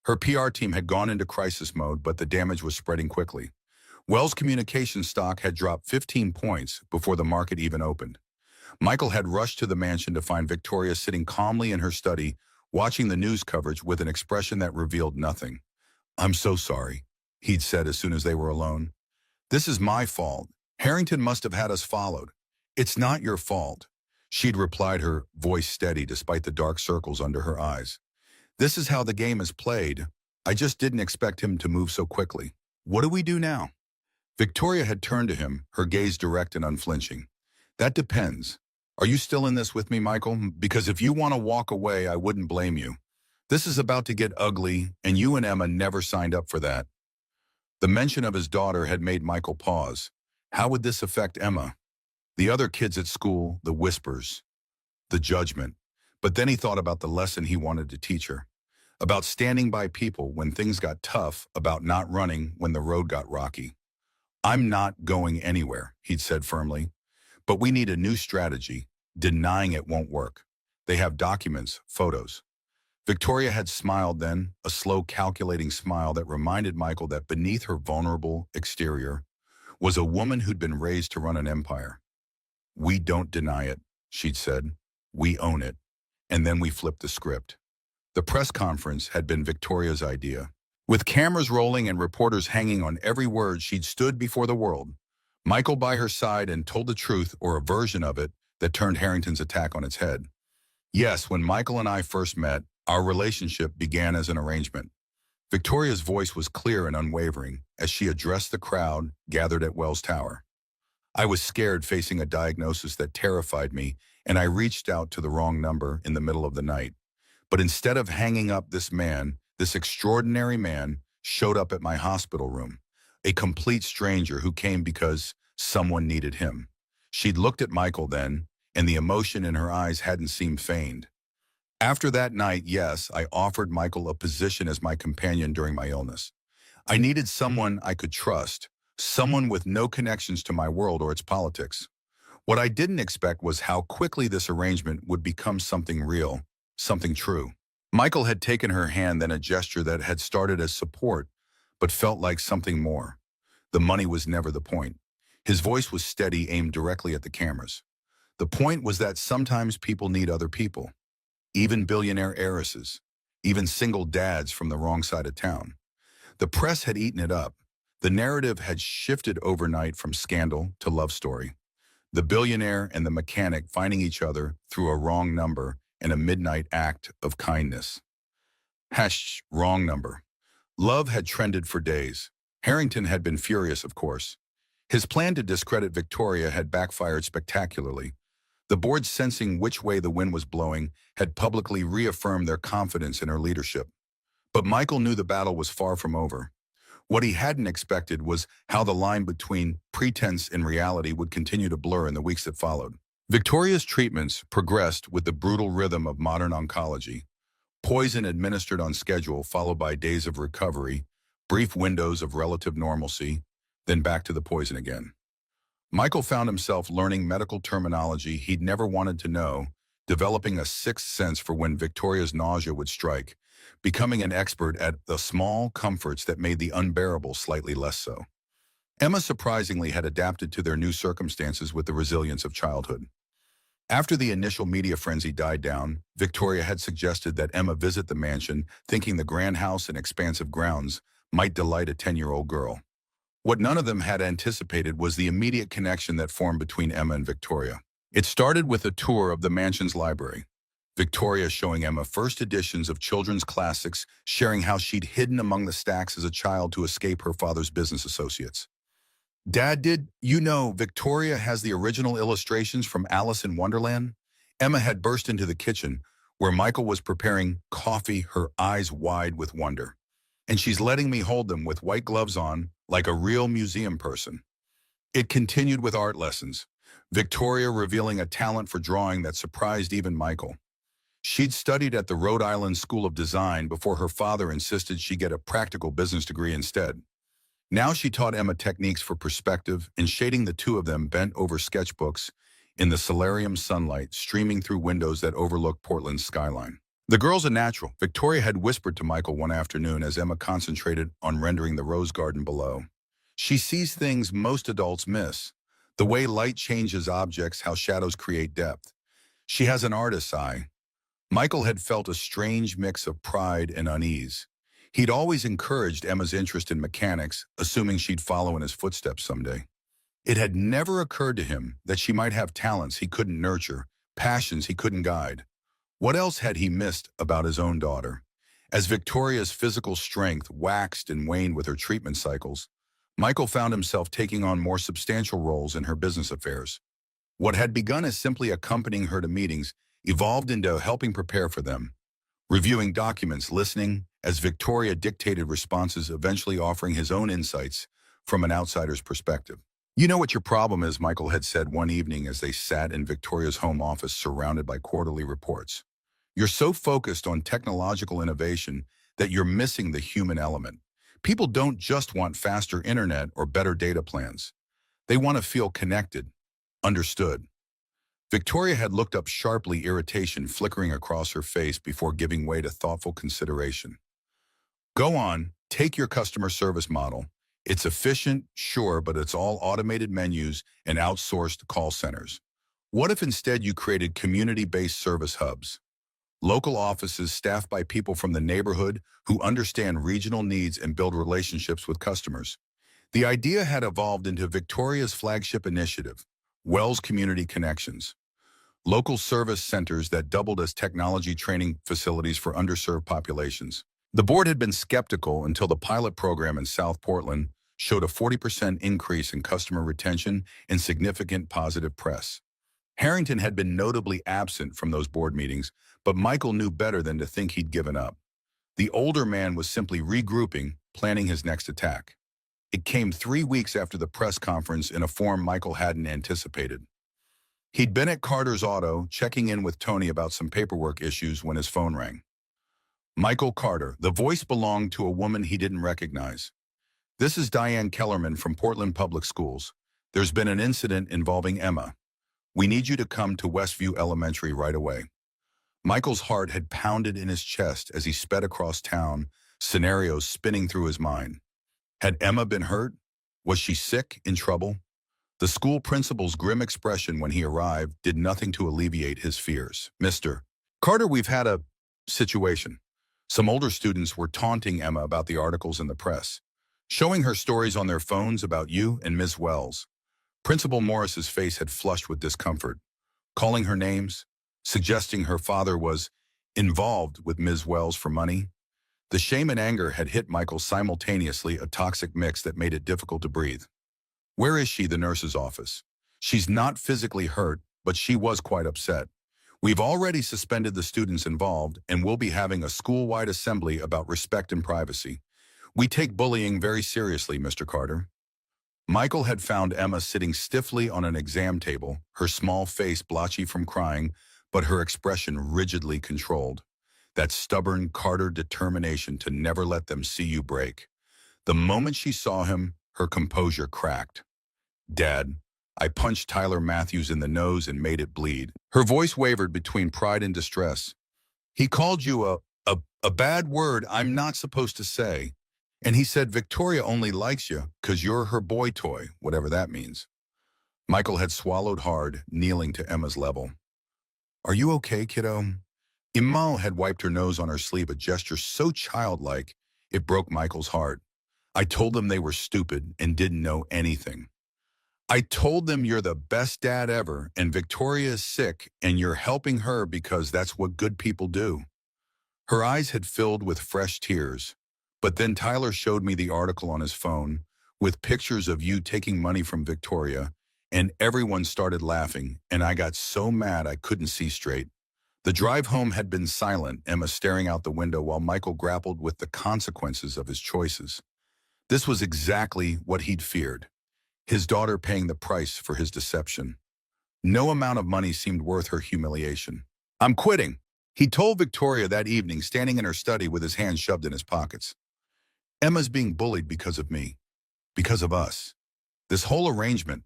Her PR team had gone into crisis mode, but the damage was spreading quickly. Wells' communication stock had dropped 15 points before the market even opened. Michael had rushed to the mansion to find Victoria sitting calmly in her study, watching the news coverage with an expression that revealed nothing. I'm so sorry, he'd said as soon as they were alone. This is my fault. Harrington must have had us followed. It's not your fault, she'd replied, her voice steady despite the dark circles under her eyes. This is how the game is played. I just didn't expect him to move so quickly. What do we do now? Victoria had turned to him, her gaze direct and unflinching. That depends. Are you still in this with me, Michael? Because if you want to walk away, I wouldn't blame you. This is about to get ugly, and you and Emma never signed up for that. The mention of his daughter had made Michael pause. How would this affect Emma? The other kids at school, the whispers, the judgment. But then he thought about the lesson he wanted to teach her. About standing by people when things got tough, about not running when the road got rocky. I'm not going anywhere, he'd said firmly. But we need a new strategy. Denying it won't work. They have documents, photos. Victoria had smiled then, a slow, calculating smile that reminded Michael that beneath her vulnerable exterior was a woman who'd been raised to run an empire. We don't deny it, she'd said. We own it. And then we flipped the script. The press conference had been Victoria's idea. With cameras rolling and reporters hanging on every word, she'd stood before the world. Michael by her side, and told the truth, or a version of it, that turned Harrington's attack on its head. Yes, when Michael and I first met, our relationship began as an arrangement. Victoria's voice was clear and unwavering as she addressed the crowd gathered at Wells Tower. I was scared, facing a diagnosis that terrified me, and I reached out to the wrong number in the middle of the night. But instead of hanging up, this extraordinary man, showed up at my hospital room. A complete stranger who came because someone needed him. She'd looked at Michael then, and the emotion in her eyes hadn't seemed feigned. After that night, yes, I offered Michael a position as my companion during my illness. I needed someone I could trust, someone with no connections to my world or its politics. What I didn't expect was how quickly this arrangement would become something real, something true. Michael had taken her hand, then a gesture that had started as support, but felt like something more. The money was never the point. His voice was steady, aimed directly at the cameras. The point was that sometimes people need other people. Even billionaire heiresses. Even single dads from the wrong side of town. The press had eaten it up. The narrative had shifted overnight from scandal to love story. The billionaire and the mechanic finding each other through a wrong number and a midnight act of kindness. Wrong number. Love had trended for days. Harrington had been furious, of course. His plan to discredit Victoria had backfired spectacularly. The board, sensing which way the wind was blowing, had publicly reaffirmed their confidence in her leadership. But Michael knew the battle was far from over. What he hadn't expected was how the line between pretense and reality would continue to blur in the weeks that followed. Victoria's treatments progressed with the brutal rhythm of modern oncology. Poison administered on schedule, followed by days of recovery, brief windows of relative normalcy, then back to the poison again. Michael found himself learning medical terminology he'd never wanted to know, developing a sixth sense for when Victoria's nausea would strike, becoming an expert at the small comforts that made the unbearable slightly less so. Emma surprisingly had adapted to their new circumstances with the resilience of childhood. After the initial media frenzy died down, Victoria had suggested that Emma visit the mansion, thinking the grand house and expansive grounds might delight a 10-year-old girl. What none of them had anticipated was the immediate connection that formed between Emma and Victoria. It started with a tour of the mansion's library. Victoria showing Emma first editions of children's classics, sharing how she'd hidden among the stacks as a child to escape her father's business associates. Dad, did you know Victoria has the original illustrations from Alice in Wonderland? Emma had burst into the kitchen, where Michael was preparing coffee, her eyes wide with wonder. And she's letting me hold them with white gloves on, like a real museum person. It continued with art lessons, Victoria revealing a talent for drawing that surprised even Michael. She'd studied at the Rhode Island School of Design before her father insisted she get a practical business degree instead. Now she taught Emma techniques for perspective and shading. The two of them bent over sketchbooks in the solarium sunlight streaming through windows that overlooked Portland's skyline. The girl's a natural, Victoria had whispered to Michael one afternoon as Emma concentrated on rendering the rose garden below. She sees things most adults miss, the way light changes objects, how shadows create depth. She has an artist's eye. Michael had felt a strange mix of pride and unease. He'd always encouraged Emma's interest in mechanics, assuming she'd follow in his footsteps someday. It had never occurred to him that she might have talents he couldn't nurture, passions he couldn't guide. What else had he missed about his own daughter? As Victoria's physical strength waxed and waned with her treatment cycles, Michael found himself taking on more substantial roles in her business affairs. What had begun as simply accompanying her to meetings evolved into helping prepare for them, reviewing documents, listening as Victoria dictated responses, eventually offering his own insights from an outsider's perspective. "You know what your problem is," Michael had said one evening as they sat in Victoria's home office surrounded by quarterly reports. "You're so focused on technological innovation that you're missing the human element. People don't just want faster internet or better data plans. They want to feel connected, understood." Victoria had looked up sharply, irritation flickering across her face before giving way to thoughtful consideration. "Go on, take your customer service model. It's efficient, sure, but it's all automated menus and outsourced call centers. What if instead you created community-based service hubs? Local offices staffed by people from the neighborhood who understand regional needs and build relationships with customers." The idea had evolved into Victoria's flagship initiative, Wells Community Connections. Local service centers that doubled as technology training facilities for underserved populations. The board had been skeptical until the pilot program in South Portland showed a 40% increase in customer retention and significant positive press. Harrington had been notably absent from those board meetings, but Michael knew better than to think he'd given up. The older man was simply regrouping, planning his next attack. It came 3 weeks after the press conference in a form Michael hadn't anticipated. He'd been at Carter's Auto, checking in with Tony about some paperwork issues when his phone rang. Michael Carter, the voice belonged to a woman he didn't recognize. "This is Diane Kellerman from Portland Public Schools. There's been an incident involving Emma. We need you to come to Westview Elementary right away." Michael's heart had pounded in his chest as he sped across town, scenarios spinning through his mind. Had Emma been hurt? Was she sick, in trouble? The school principal's grim expression when he arrived did nothing to alleviate his fears. "Mr. Carter, we've had a situation." Some older students were taunting Emma about the articles in the press, showing her stories on their phones about you and Ms. Wells. Principal Morris's face had flushed with discomfort, calling her names, suggesting her father was involved with Ms. Wells for money. The shame and anger had hit Michael simultaneously, a toxic mix that made it difficult to breathe. "Where is she?" The nurse's office. "She's not physically hurt, but she was quite upset. We've already suspended the students involved, and we'll be having a school-wide assembly about respect and privacy. We take bullying very seriously, Mr. Carter." Michael had found Emma sitting stiffly on an exam table, her small face blotchy from crying, but her expression rigidly controlled. That stubborn Carter determination to never let them see you break. The moment she saw him, her composure cracked. "Dad, I punched Tyler Matthews in the nose and made it bleed. Her voice wavered between pride and distress. He called you a bad word I'm not supposed to say. And he said Victoria only likes you because you're her boy toy, whatever that means. Michael had swallowed hard, kneeling to Emma's level. Are you okay, kiddo? Emma had wiped her nose on her sleeve, a gesture so childlike it broke Michael's heart. I told them they were stupid and didn't know anything. I told them you're the best dad ever and Victoria is sick and you're helping her because that's what good people do. Her eyes had filled with fresh tears. But then Tyler showed me the article on his phone with pictures of you taking money from Victoria, and everyone started laughing, and I got so mad I couldn't see straight. The drive home had been silent, Emma staring out the window while Michael grappled with the consequences of his choices. This was exactly what he'd feared. His daughter paying the price for his deception. No amount of money seemed worth her humiliation. I'm quitting, he told Victoria that evening, standing in her study with his hands shoved in his pockets. Emma's being bullied because of me, because of us. This whole arrangement,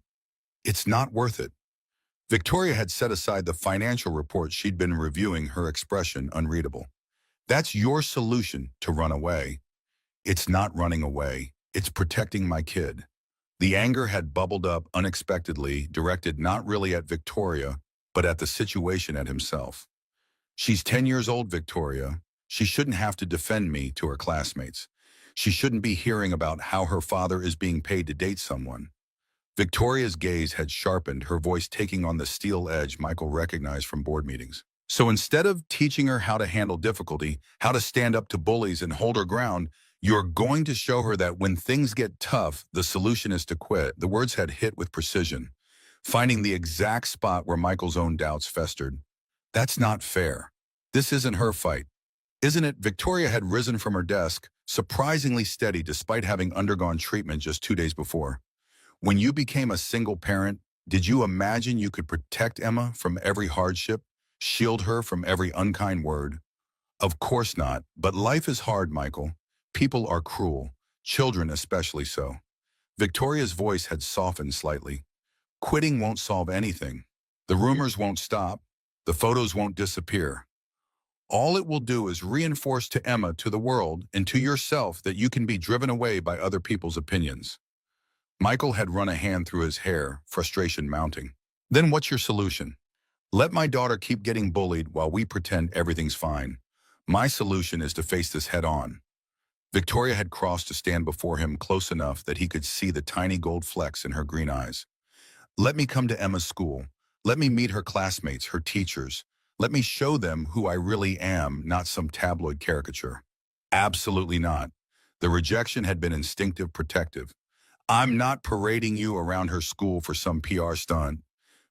it's not worth it. Victoria had set aside the financial report she'd been reviewing, her expression unreadable. That's your solution to run away. It's not running away. It's protecting my kid. The anger had bubbled up unexpectedly, directed not really at Victoria, but at the situation, at himself. She's 10 years old, Victoria. She shouldn't have to defend me to her classmates. She shouldn't be hearing about how her father is being paid to date someone. Victoria's gaze had sharpened, her voice taking on the steel edge Michael recognized from board meetings. So instead of teaching her how to handle difficulty, how to stand up to bullies and hold her ground, you're going to show her that when things get tough, the solution is to quit. The words had hit with precision, finding the exact spot where Michael's own doubts festered. That's not fair. This isn't her fight. Isn't it? Victoria had risen from her desk, surprisingly steady despite having undergone treatment just 2 days before. When you became a single parent, did you imagine you could protect Emma from every hardship, shield her from every unkind word? Of course not, but life is hard, Michael. People are cruel, children especially so. Victoria's voice had softened slightly. Quitting won't solve anything. The rumors won't stop. The photos won't disappear. All it will do is reinforce to Emma, to the world, and to yourself that you can be driven away by other people's opinions. Michael had run a hand through his hair, frustration mounting. Then what's your solution? Let my daughter keep getting bullied while we pretend everything's fine. My solution is to face this head on. Victoria had crossed to stand before him close enough that he could see the tiny gold flecks in her green eyes. Let me come to Emma's school. Let me meet her classmates, her teachers. Let me show them who I really am, not some tabloid caricature. Absolutely not. The rejection had been instinctive, protective. I'm not parading you around her school for some PR stunt.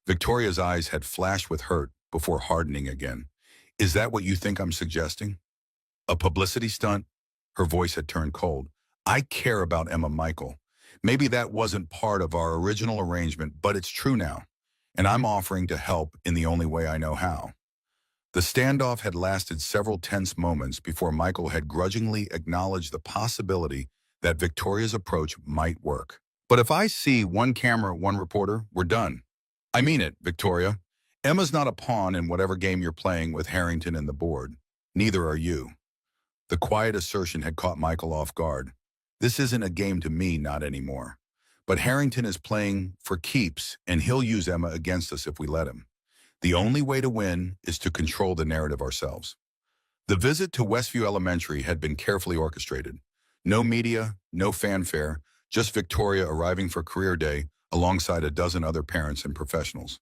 Victoria's eyes had flashed with hurt before hardening again. Is that what you think I'm suggesting? A publicity stunt? Her voice had turned cold. I care about Emma, Michael. Maybe that wasn't part of our original arrangement, but it's true now. And I'm offering to help in the only way I know how. The standoff had lasted several tense moments before Michael had grudgingly acknowledged the possibility that Victoria's approach might work. But if I see one camera, one reporter, we're done. I mean it, Victoria. Emma's not a pawn in whatever game you're playing with Harrington and the board. Neither are you. The quiet assertion had caught Michael off guard. This isn't a game to me, not anymore. But Harrington is playing for keeps, and he'll use Emma against us if we let him. The only way to win is to control the narrative ourselves. The visit to Westview Elementary had been carefully orchestrated. No media, no fanfare, just Victoria arriving for career day alongside a dozen other parents and professionals.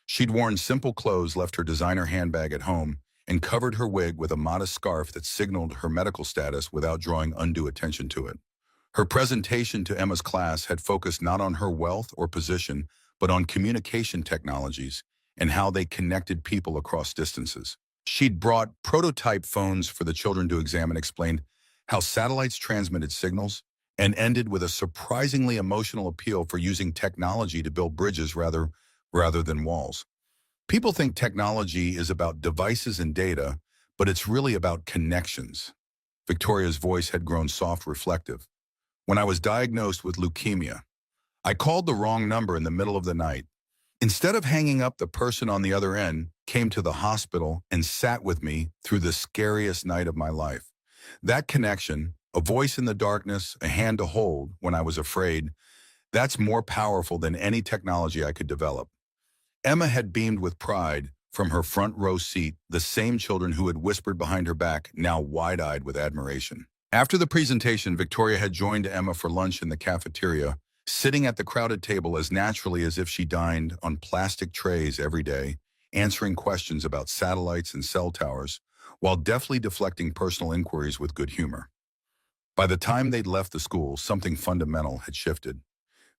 She'd worn simple clothes, left her designer handbag at home, and covered her wig with a modest scarf that signaled her medical status without drawing undue attention to it. Her presentation to Emma's class had focused not on her wealth or position, but on communication technologies and how they connected people across distances. She'd brought prototype phones for the children to examine, explained how satellites transmitted signals, and ended with a surprisingly emotional appeal for using technology to build bridges rather than walls. People think technology is about devices and data, but it's really about connections. Victoria's voice had grown soft, reflective. When I was diagnosed with leukemia, I called the wrong number in the middle of the night. Instead of hanging up, the person on the other end came to the hospital and sat with me through the scariest night of my life. That connection, a voice in the darkness, a hand to hold when I was afraid, that's more powerful than any technology I could develop. Emma had beamed with pride from her front row seat, the same children who had whispered behind her back, now wide-eyed with admiration. After the presentation, Victoria had joined Emma for lunch in the cafeteria, sitting at the crowded table as naturally as if she dined on plastic trays every day, answering questions about satellites and cell towers, while deftly deflecting personal inquiries with good humor. By the time they'd left the school, something fundamental had shifted.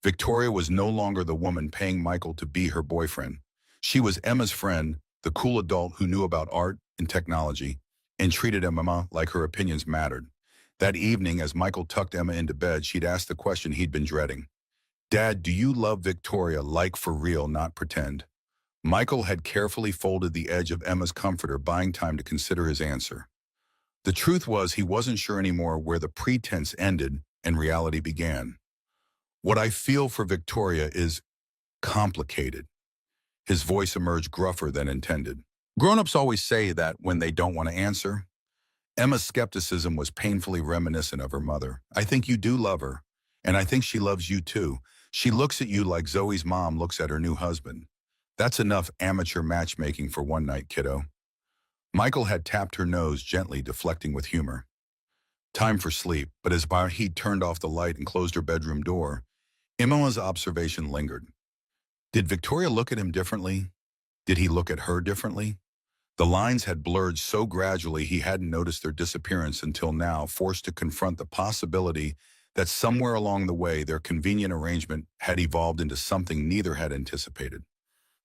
Victoria was no longer the woman paying Michael to be her boyfriend. She was Emma's friend, the cool adult who knew about art and technology, and treated Emma like her opinions mattered. That evening, as Michael tucked Emma into bed, she'd asked the question he'd been dreading. "Dad, do you love Victoria like for real, not pretend?" Michael had carefully folded the edge of Emma's comforter, buying time to consider his answer. The truth was he wasn't sure anymore where the pretense ended and reality began. "What I feel for Victoria is complicated." His voice emerged gruffer than intended. Grown-ups always say that when they don't want to answer. Emma's skepticism was painfully reminiscent of her mother. "I think you do love her, and I think she loves you too. She looks at you like Zoe's mom looks at her new husband. That's enough amateur matchmaking for one night, kiddo." Michael had tapped her nose gently, deflecting with humor. Time for sleep, but as he turned off the light and closed her bedroom door, Emma's observation lingered. Did Victoria look at him differently? Did he look at her differently? The lines had blurred so gradually he hadn't noticed their disappearance until now, forced to confront the possibility that somewhere along the way their convenient arrangement had evolved into something neither had anticipated.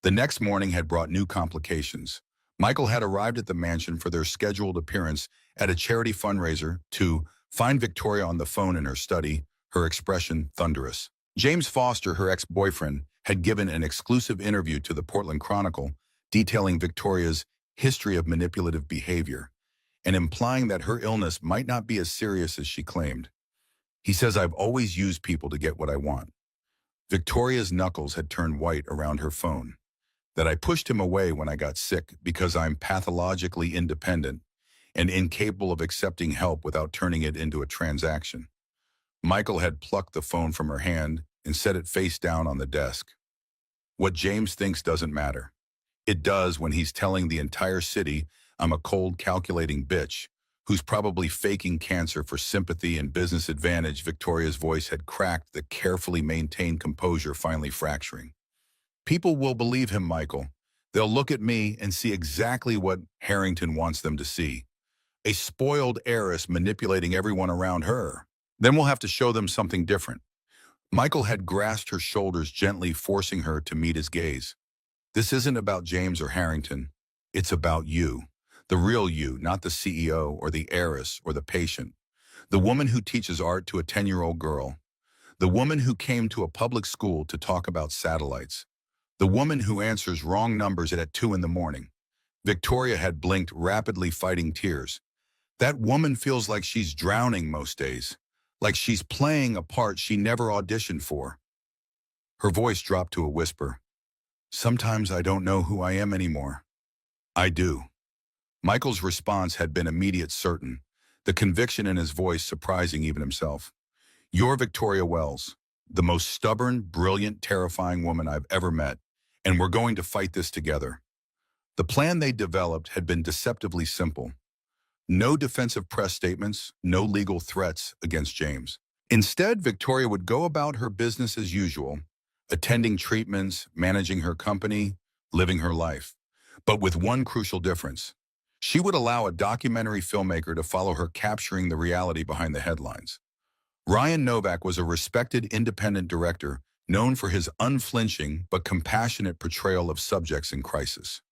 The next morning had brought new complications. Michael had arrived at the mansion for their scheduled appearance at a charity fundraiser to find Victoria on the phone in her study, her expression thunderous. James Foster, her ex-boyfriend, had given an exclusive interview to the Portland Chronicle detailing Victoria's history of manipulative behavior and implying that her illness might not be as serious as she claimed. He says, "I've always used people to get what I want." Victoria's knuckles had turned white around her phone. "That I pushed him away when I got sick because I'm pathologically independent and incapable of accepting help without turning it into a transaction." Michael had plucked the phone from her hand and set it face down on the desk. "What James thinks doesn't matter. It does when he's telling the entire city I'm a cold, calculating bitch who's probably faking cancer for sympathy and business advantage." Victoria's voice had cracked, the carefully maintained composure finally fracturing. "People will believe him, Michael. They'll look at me and see exactly what Harrington wants them to see. A spoiled heiress manipulating everyone around her. Then we'll have to show them something different." Michael had grasped her shoulders gently, forcing her to meet his gaze. "This isn't about James or Harrington. It's about you. The real you, not the CEO or the heiress or the patient. The woman who teaches art to a 10-year-old girl. The woman who came to a public school to talk about satellites. The woman who answers wrong numbers at 2 in the morning." Victoria had blinked, rapidly fighting tears. "That woman feels like she's drowning most days. Like she's playing a part she never auditioned for." Her voice dropped to a whisper. "Sometimes I don't know who I am anymore." "I do." Michael's response had been immediate, certain, the conviction in his voice surprising even himself. "You're Victoria Wells, the most stubborn, brilliant, terrifying woman I've ever met, and we're going to fight this together." The plan they developed had been deceptively simple. No defensive press statements, no legal threats against James. Instead, Victoria would go about her business as usual, attending treatments, managing her company, living her life. But with one crucial difference. She would allow a documentary filmmaker to follow her, capturing the reality behind the headlines. Ryan Novak was a respected independent director known for his unflinching but compassionate portrayal of subjects in crisis.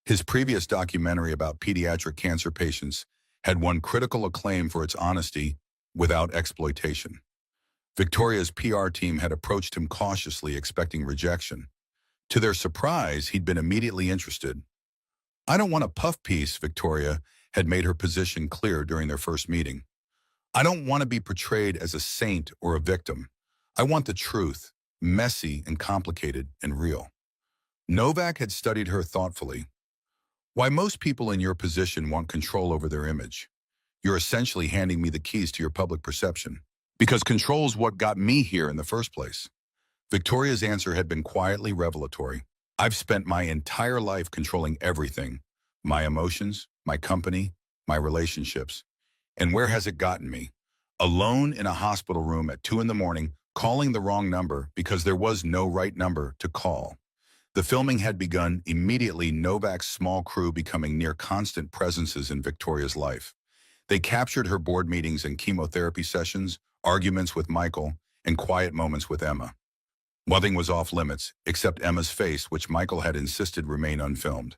His previous documentary about pediatric cancer patients had won critical acclaim for its honesty without exploitation. Victoria's PR team had approached him cautiously, expecting rejection. To their surprise, he'd been immediately interested. "I don't want a puff piece," Victoria had made her position clear during their first meeting. "I don't want to be portrayed as a saint or a victim. I want the truth. messy and complicated and real. Novak had studied her thoughtfully. Why most people in your position want control over their image. You're essentially handing me the keys to your public perception. Because control's what got me here in the first place. Victoria's answer had been quietly revelatory. I've spent my entire life controlling everything. My emotions, my company, my relationships. And where has it gotten me? Alone in a hospital room at 2 in the morning, calling the wrong number because there was no right number to call. The filming had begun immediately, Novak's small crew becoming near constant presences in Victoria's life. They captured her board meetings and chemotherapy sessions, arguments with Michael, and quiet moments with Emma. Nothing was off limits, except Emma's face, which Michael had insisted remain unfilmed.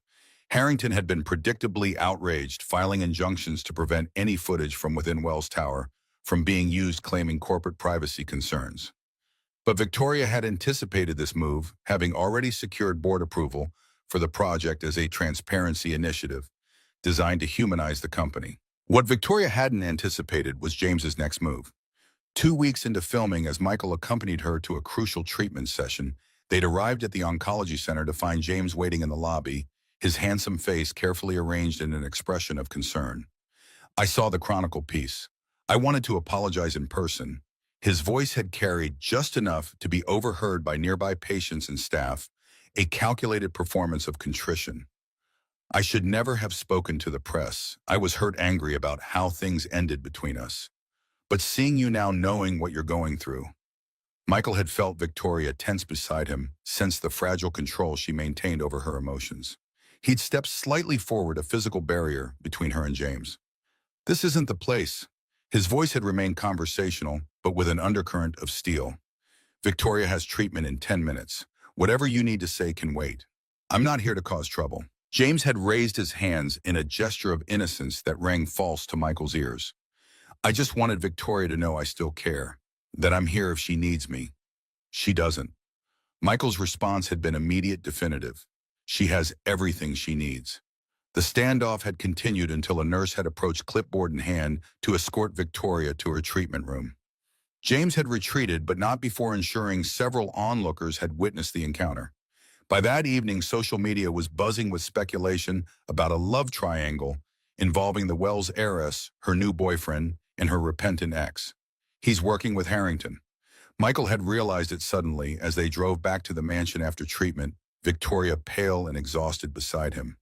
Harrington had been predictably outraged, filing injunctions to prevent any footage from within Wells Tower from being used, claiming corporate privacy concerns. But Victoria had anticipated this move, having already secured board approval for the project as a transparency initiative designed to humanize the company. What Victoria hadn't anticipated was James's next move. 2 weeks into filming, as Michael accompanied her to a crucial treatment session, they'd arrived at the oncology center to find James waiting in the lobby, his handsome face carefully arranged in an expression of concern. I saw the Chronicle piece. I wanted to apologize in person. His voice had carried just enough to be overheard by nearby patients and staff, a calculated performance of contrition. I should never have spoken to the press. I was hurt, angry about how things ended between us. But seeing you now, knowing what you're going through. Michael had felt Victoria tense beside him, sensed the fragile control she maintained over her emotions. He'd stepped slightly forward, a physical barrier between her and James. This isn't the place. His voice had remained conversational, but with an undercurrent of steel. Victoria has treatment in 10 minutes. Whatever you need to say can wait. I'm not here to cause trouble. James had raised his hands in a gesture of innocence that rang false to Michael's ears. I just wanted Victoria to know I still care, that I'm here if she needs me. She doesn't. Michael's response had been immediate, definitive. She has everything she needs. The standoff had continued until a nurse had approached, clipboard in hand, to escort Victoria to her treatment room. James had retreated, but not before ensuring several onlookers had witnessed the encounter. By that evening, social media was buzzing with speculation about a love triangle involving the Wells heiress, her new boyfriend, and her repentant ex. He's working with Harrington. Michael had realized it suddenly as they drove back to the mansion after treatment, Victoria pale and exhausted beside him.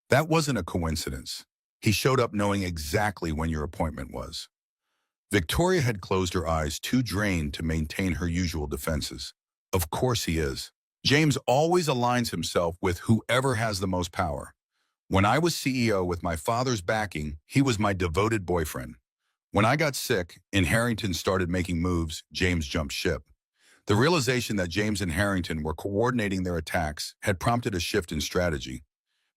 That wasn't a coincidence. He showed up knowing exactly when your appointment was. Victoria had closed her eyes, too drained to maintain her usual defenses. Of course he is. James always aligns himself with whoever has the most power. When I was CEO with my father's backing, he was my devoted boyfriend. When I got sick and Harrington started making moves, James jumped ship. The realization that James and Harrington were coordinating their attacks had prompted a shift in strategy.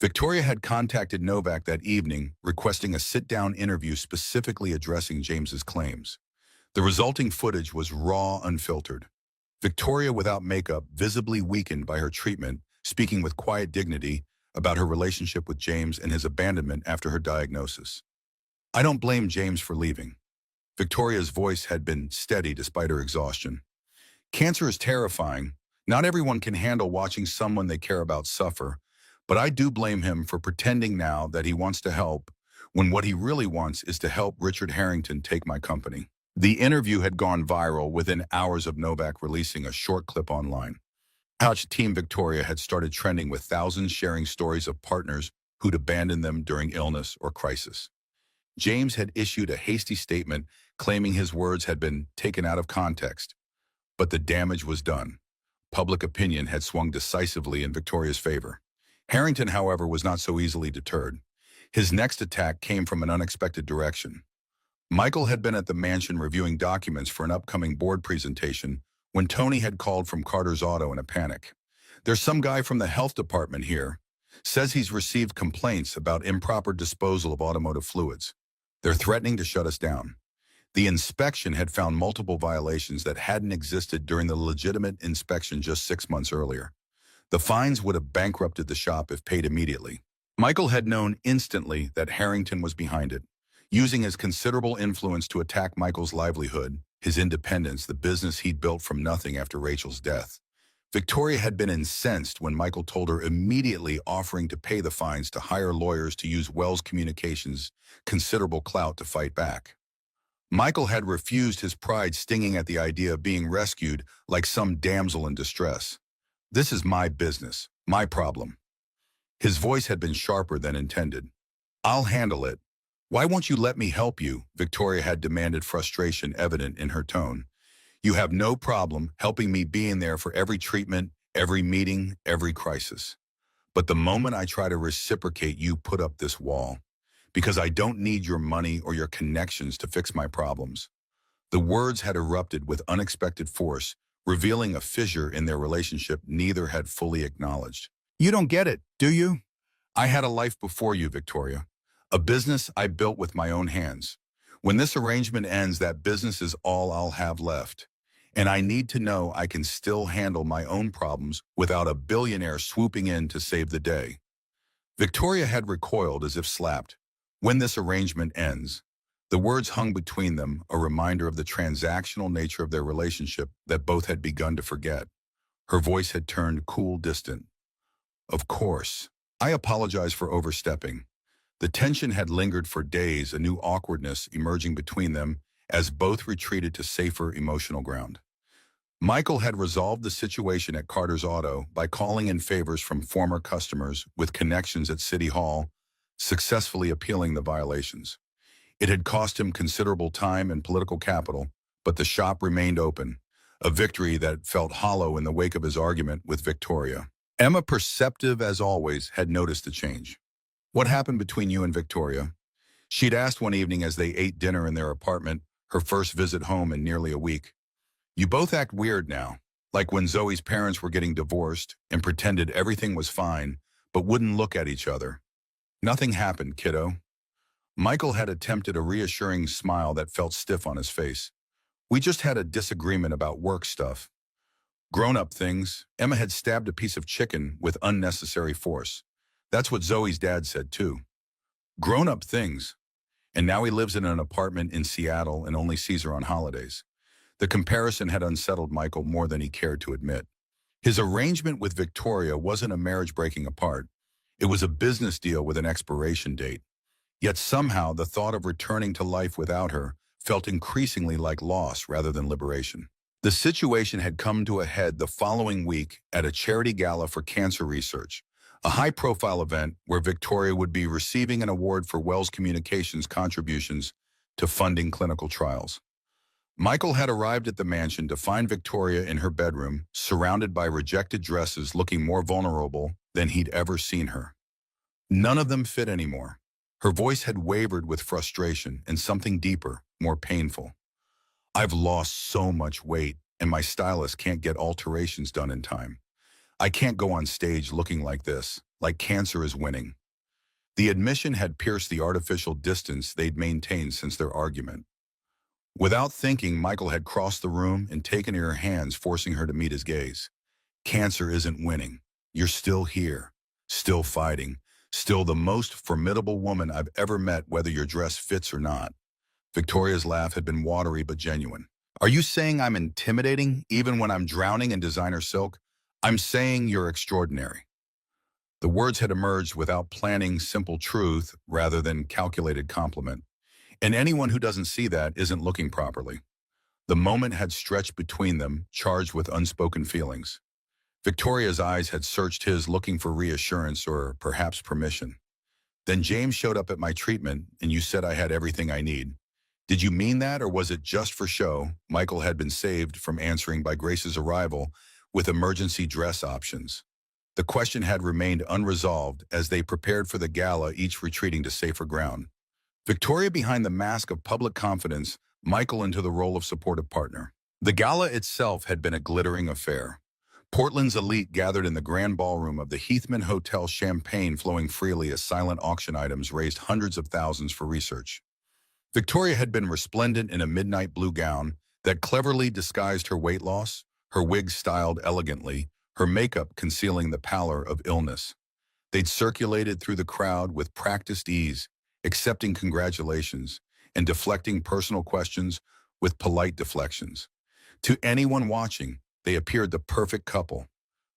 Victoria had contacted Novak that evening, requesting a sit-down interview specifically addressing James's claims. The resulting footage was raw, unfiltered. Victoria, without makeup, visibly weakened by her treatment, speaking with quiet dignity about her relationship with James and his abandonment after her diagnosis. I don't blame James for leaving. Victoria's voice had been steady despite her exhaustion. Cancer is terrifying. Not everyone can handle watching someone they care about suffer, but I do blame him for pretending now that he wants to help, when what he really wants is to help Richard Harrington take my company. The interview had gone viral within hours of Novak releasing a short clip online. Couch Team Victoria had started trending, with thousands sharing stories of partners who'd abandoned them during illness or crisis. James had issued a hasty statement claiming his words had been taken out of context, but the damage was done. Public opinion had swung decisively in Victoria's favor. Harrington, however, was not so easily deterred. His next attack came from an unexpected direction. Michael had been at the mansion reviewing documents for an upcoming board presentation when Tony had called from Carter's Auto in a panic. There's some guy from the health department here. Says he's received complaints about improper disposal of automotive fluids. They're threatening to shut us down. The inspection had found multiple violations that hadn't existed during the legitimate inspection just 6 months earlier. The fines would have bankrupted the shop if paid immediately. Michael had known instantly that Harrington was behind it, using his considerable influence to attack Michael's livelihood, his independence, the business he'd built from nothing after Rachel's death. Victoria had been incensed when Michael told her, immediately offering to pay the fines to hire lawyers to use Wells Communications' considerable clout to fight back. Michael had refused, his pride stinging at the idea of being rescued like some damsel in distress. "This is my business, my problem." His voice had been sharper than intended. "I'll handle it. Why won't you let me help you?" Victoria had demanded, frustration evident in her tone. "You have no problem helping me being there for every treatment, every meeting, every crisis. But the moment I try to reciprocate, you put up this wall. Because I don't need your money or your connections to fix my problems." The words had erupted with unexpected force, revealing a fissure in their relationship neither had fully acknowledged. "You don't get it, do you? I had a life before you, Victoria. A business I built with my own hands. When this arrangement ends, that business is all I'll have left. And I need to know I can still handle my own problems without a billionaire swooping in to save the day." Victoria had recoiled as if slapped. "When this arrangement ends." The words hung between them, a reminder of the transactional nature of their relationship that both had begun to forget. Her voice had turned cool, distant. "Of course. I apologize for overstepping." The tension had lingered for days, a new awkwardness emerging between them as both retreated to safer emotional ground. Michael had resolved the situation at Carter's Auto by calling in favors from former customers with connections at City Hall, successfully appealing the violations. It had cost him considerable time and political capital, but the shop remained open, a victory that felt hollow in the wake of his argument with Victoria. Emma, perceptive as always, had noticed the change. "What happened between you and Victoria?" She'd asked one evening as they ate dinner in their apartment, her first visit home in nearly a week. "You both act weird now, like when Zoe's parents were getting divorced and pretended everything was fine, but wouldn't look at each other." "Nothing happened, kiddo." Michael had attempted a reassuring smile that felt stiff on his face. "We just had a disagreement about work stuff." "Grown-up things." Emma had stabbed a piece of chicken with unnecessary force. "That's what Zoe's dad said too." "Grown-up things." And now he lives in an apartment in Seattle and only sees her on holidays. The comparison had unsettled Michael more than he cared to admit. His arrangement with Victoria wasn't a marriage breaking apart. It was a business deal with an expiration date. Yet somehow the thought of returning to life without her felt increasingly like loss rather than liberation. The situation had come to a head the following week at a charity gala for cancer research, a high-profile event where Victoria would be receiving an award for Wells Communications' contributions to funding clinical trials. Michael had arrived at the mansion to find Victoria in her bedroom, surrounded by rejected dresses, looking more vulnerable than he'd ever seen her. None of them fit anymore. Her voice had wavered with frustration and something deeper, more painful. "I've lost so much weight, and my stylist can't get alterations done in time. I can't go on stage looking like this, like cancer is winning." The admission had pierced the artificial distance they'd maintained since their argument. Without thinking, Michael had crossed the room and taken her hands, forcing her to meet his gaze. "Cancer isn't winning. You're still here, still fighting, still the most formidable woman I've ever met, whether your dress fits or not." Victoria's laugh had been watery but genuine. "Are you saying I'm intimidating even when I'm drowning in designer silk? I'm saying you're extraordinary." The words had emerged without planning, simple truth rather than calculated compliment. And anyone who doesn't see that isn't looking properly. The moment had stretched between them, charged with unspoken feelings. Victoria's eyes had searched his, looking for reassurance or perhaps permission. "Then James showed up at my treatment, and you said I had everything I need. Did you mean that, or was it just for show?" Michael had been saved from answering by Grace's arrival with emergency dress options. The question had remained unresolved as they prepared for the gala, each retreating to safer ground. Victoria behind the mask of public confidence, Michael into the role of supportive partner. The gala itself had been a glittering affair. Portland's elite gathered in the grand ballroom of the Heathman Hotel, champagne flowing freely as silent auction items raised hundreds of thousands for research. Victoria had been resplendent in a midnight blue gown that cleverly disguised her weight loss, her wig styled elegantly, her makeup concealing the pallor of illness. They'd circulated through the crowd with practiced ease, accepting congratulations and deflecting personal questions with polite deflections. To anyone watching, they appeared the perfect couple.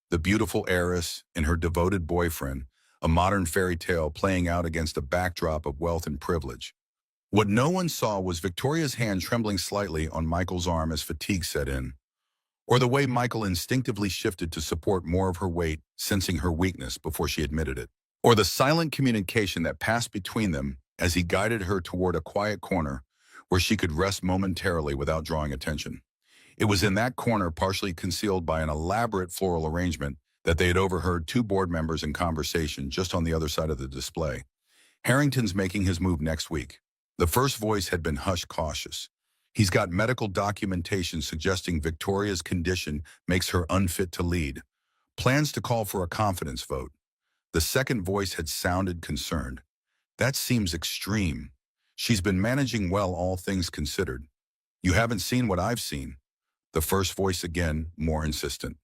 The beautiful heiress and her devoted boyfriend, a modern fairy tale playing out against a backdrop of wealth and privilege. What no one saw was Victoria's hand trembling slightly on Michael's arm as fatigue set in, or the way Michael instinctively shifted to support more of her weight, sensing her weakness before she admitted it, or the silent communication that passed between them as he guided her toward a quiet corner where she could rest momentarily without drawing attention. It was in that corner, partially concealed by an elaborate floral arrangement, that they had overheard two board members in conversation just on the other side of the display. Harrington's making his move next week. The first voice had been hushed cautious. He's got medical documentation suggesting Victoria's condition makes her unfit to lead. Plans to call for a confidence vote. The second voice had sounded concerned. That seems extreme. She's been managing well, all things considered. You haven't seen what I've seen. The first voice again, more insistent.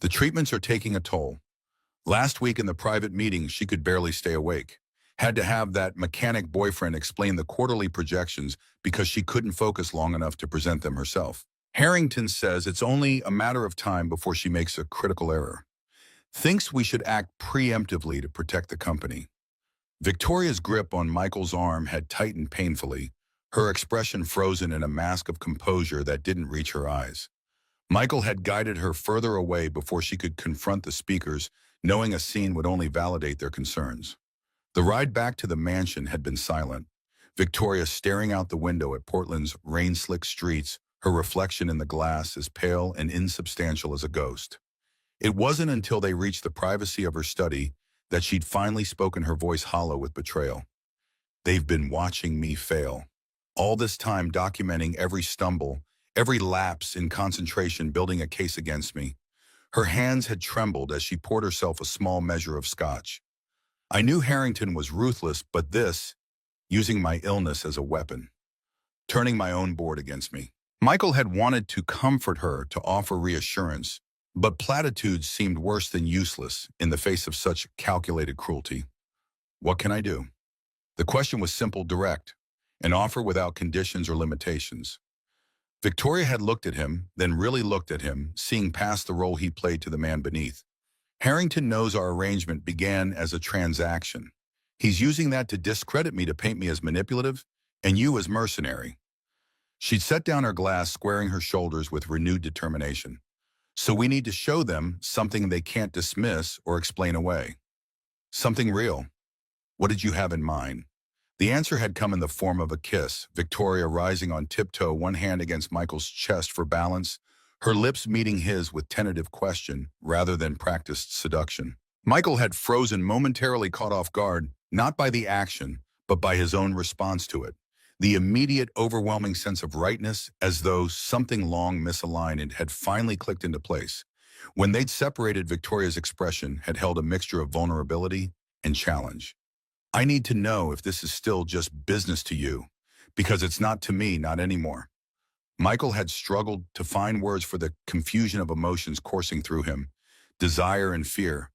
The treatments are taking a toll. Last week in the private meeting, she could barely stay awake. Had to have that mechanic boyfriend explain the quarterly projections because she couldn't focus long enough to present them herself. Harrington says it's only a matter of time before she makes a critical error. Thinks we should act preemptively to protect the company. Victoria's grip on Michael's arm had tightened painfully, her expression frozen in a mask of composure that didn't reach her eyes. Michael had guided her further away before she could confront the speakers, knowing a scene would only validate their concerns. The ride back to the mansion had been silent. Victoria staring out the window at Portland's rain-slicked streets, her reflection in the glass as pale and insubstantial as a ghost. It wasn't until they reached the privacy of her study that she'd finally spoken, her voice hollow with betrayal. They've been watching me fail. All this time documenting every stumble, every lapse in concentration, building a case against me. Her hands had trembled as she poured herself a small measure of scotch. I knew Harrington was ruthless, but this, using my illness as a weapon, turning my own board against me. Michael had wanted to comfort her, to offer reassurance, but platitudes seemed worse than useless in the face of such calculated cruelty. What can I do? The question was simple, direct, an offer without conditions or limitations. Victoria had looked at him, then really looked at him, seeing past the role he played to the man beneath. Harrington knows our arrangement began as a transaction. He's using that to discredit me, to paint me as manipulative, and you as mercenary. She'd set down her glass, squaring her shoulders with renewed determination. So we need to show them something they can't dismiss or explain away. Something real. What did you have in mind? The answer had come in the form of a kiss, Victoria rising on tiptoe, one hand against Michael's chest for balance, her lips meeting his with tentative question rather than practiced seduction. Michael had frozen, momentarily caught off guard, not by the action, but by his own response to it. The immediate, overwhelming sense of rightness, as though something long misaligned had finally clicked into place. When they'd separated, Victoria's expression had held a mixture of vulnerability and challenge. I need to know if this is still just business to you, because it's not to me, not anymore. Michael had struggled to find words for the confusion of emotions coursing through him, desire and fear,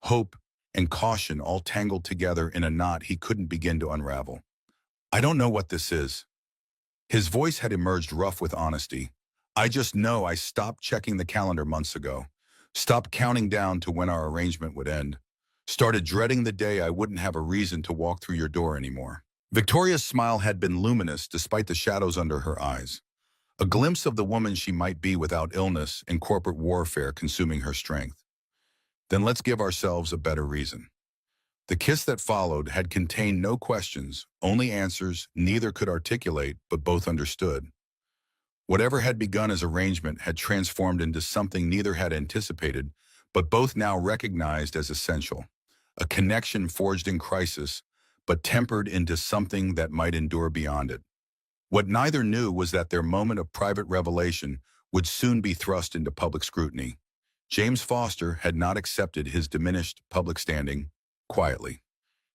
hope and caution all tangled together in a knot he couldn't begin to unravel. I don't know what this is. His voice had emerged rough with honesty. I just know I stopped checking the calendar months ago, stopped counting down to when our arrangement would end, started dreading the day I wouldn't have a reason to walk through your door anymore. Victoria's smile had been luminous despite the shadows under her eyes, a glimpse of the woman she might be without illness and corporate warfare consuming her strength. Then let's give ourselves a better reason. The kiss that followed had contained no questions, only answers neither could articulate, but both understood. Whatever had begun as arrangement had transformed into something neither had anticipated, but both now recognized as essential. A connection forged in crisis, but tempered into something that might endure beyond it. What neither knew was that their moment of private revelation would soon be thrust into public scrutiny. James Foster had not accepted his diminished public standing quietly.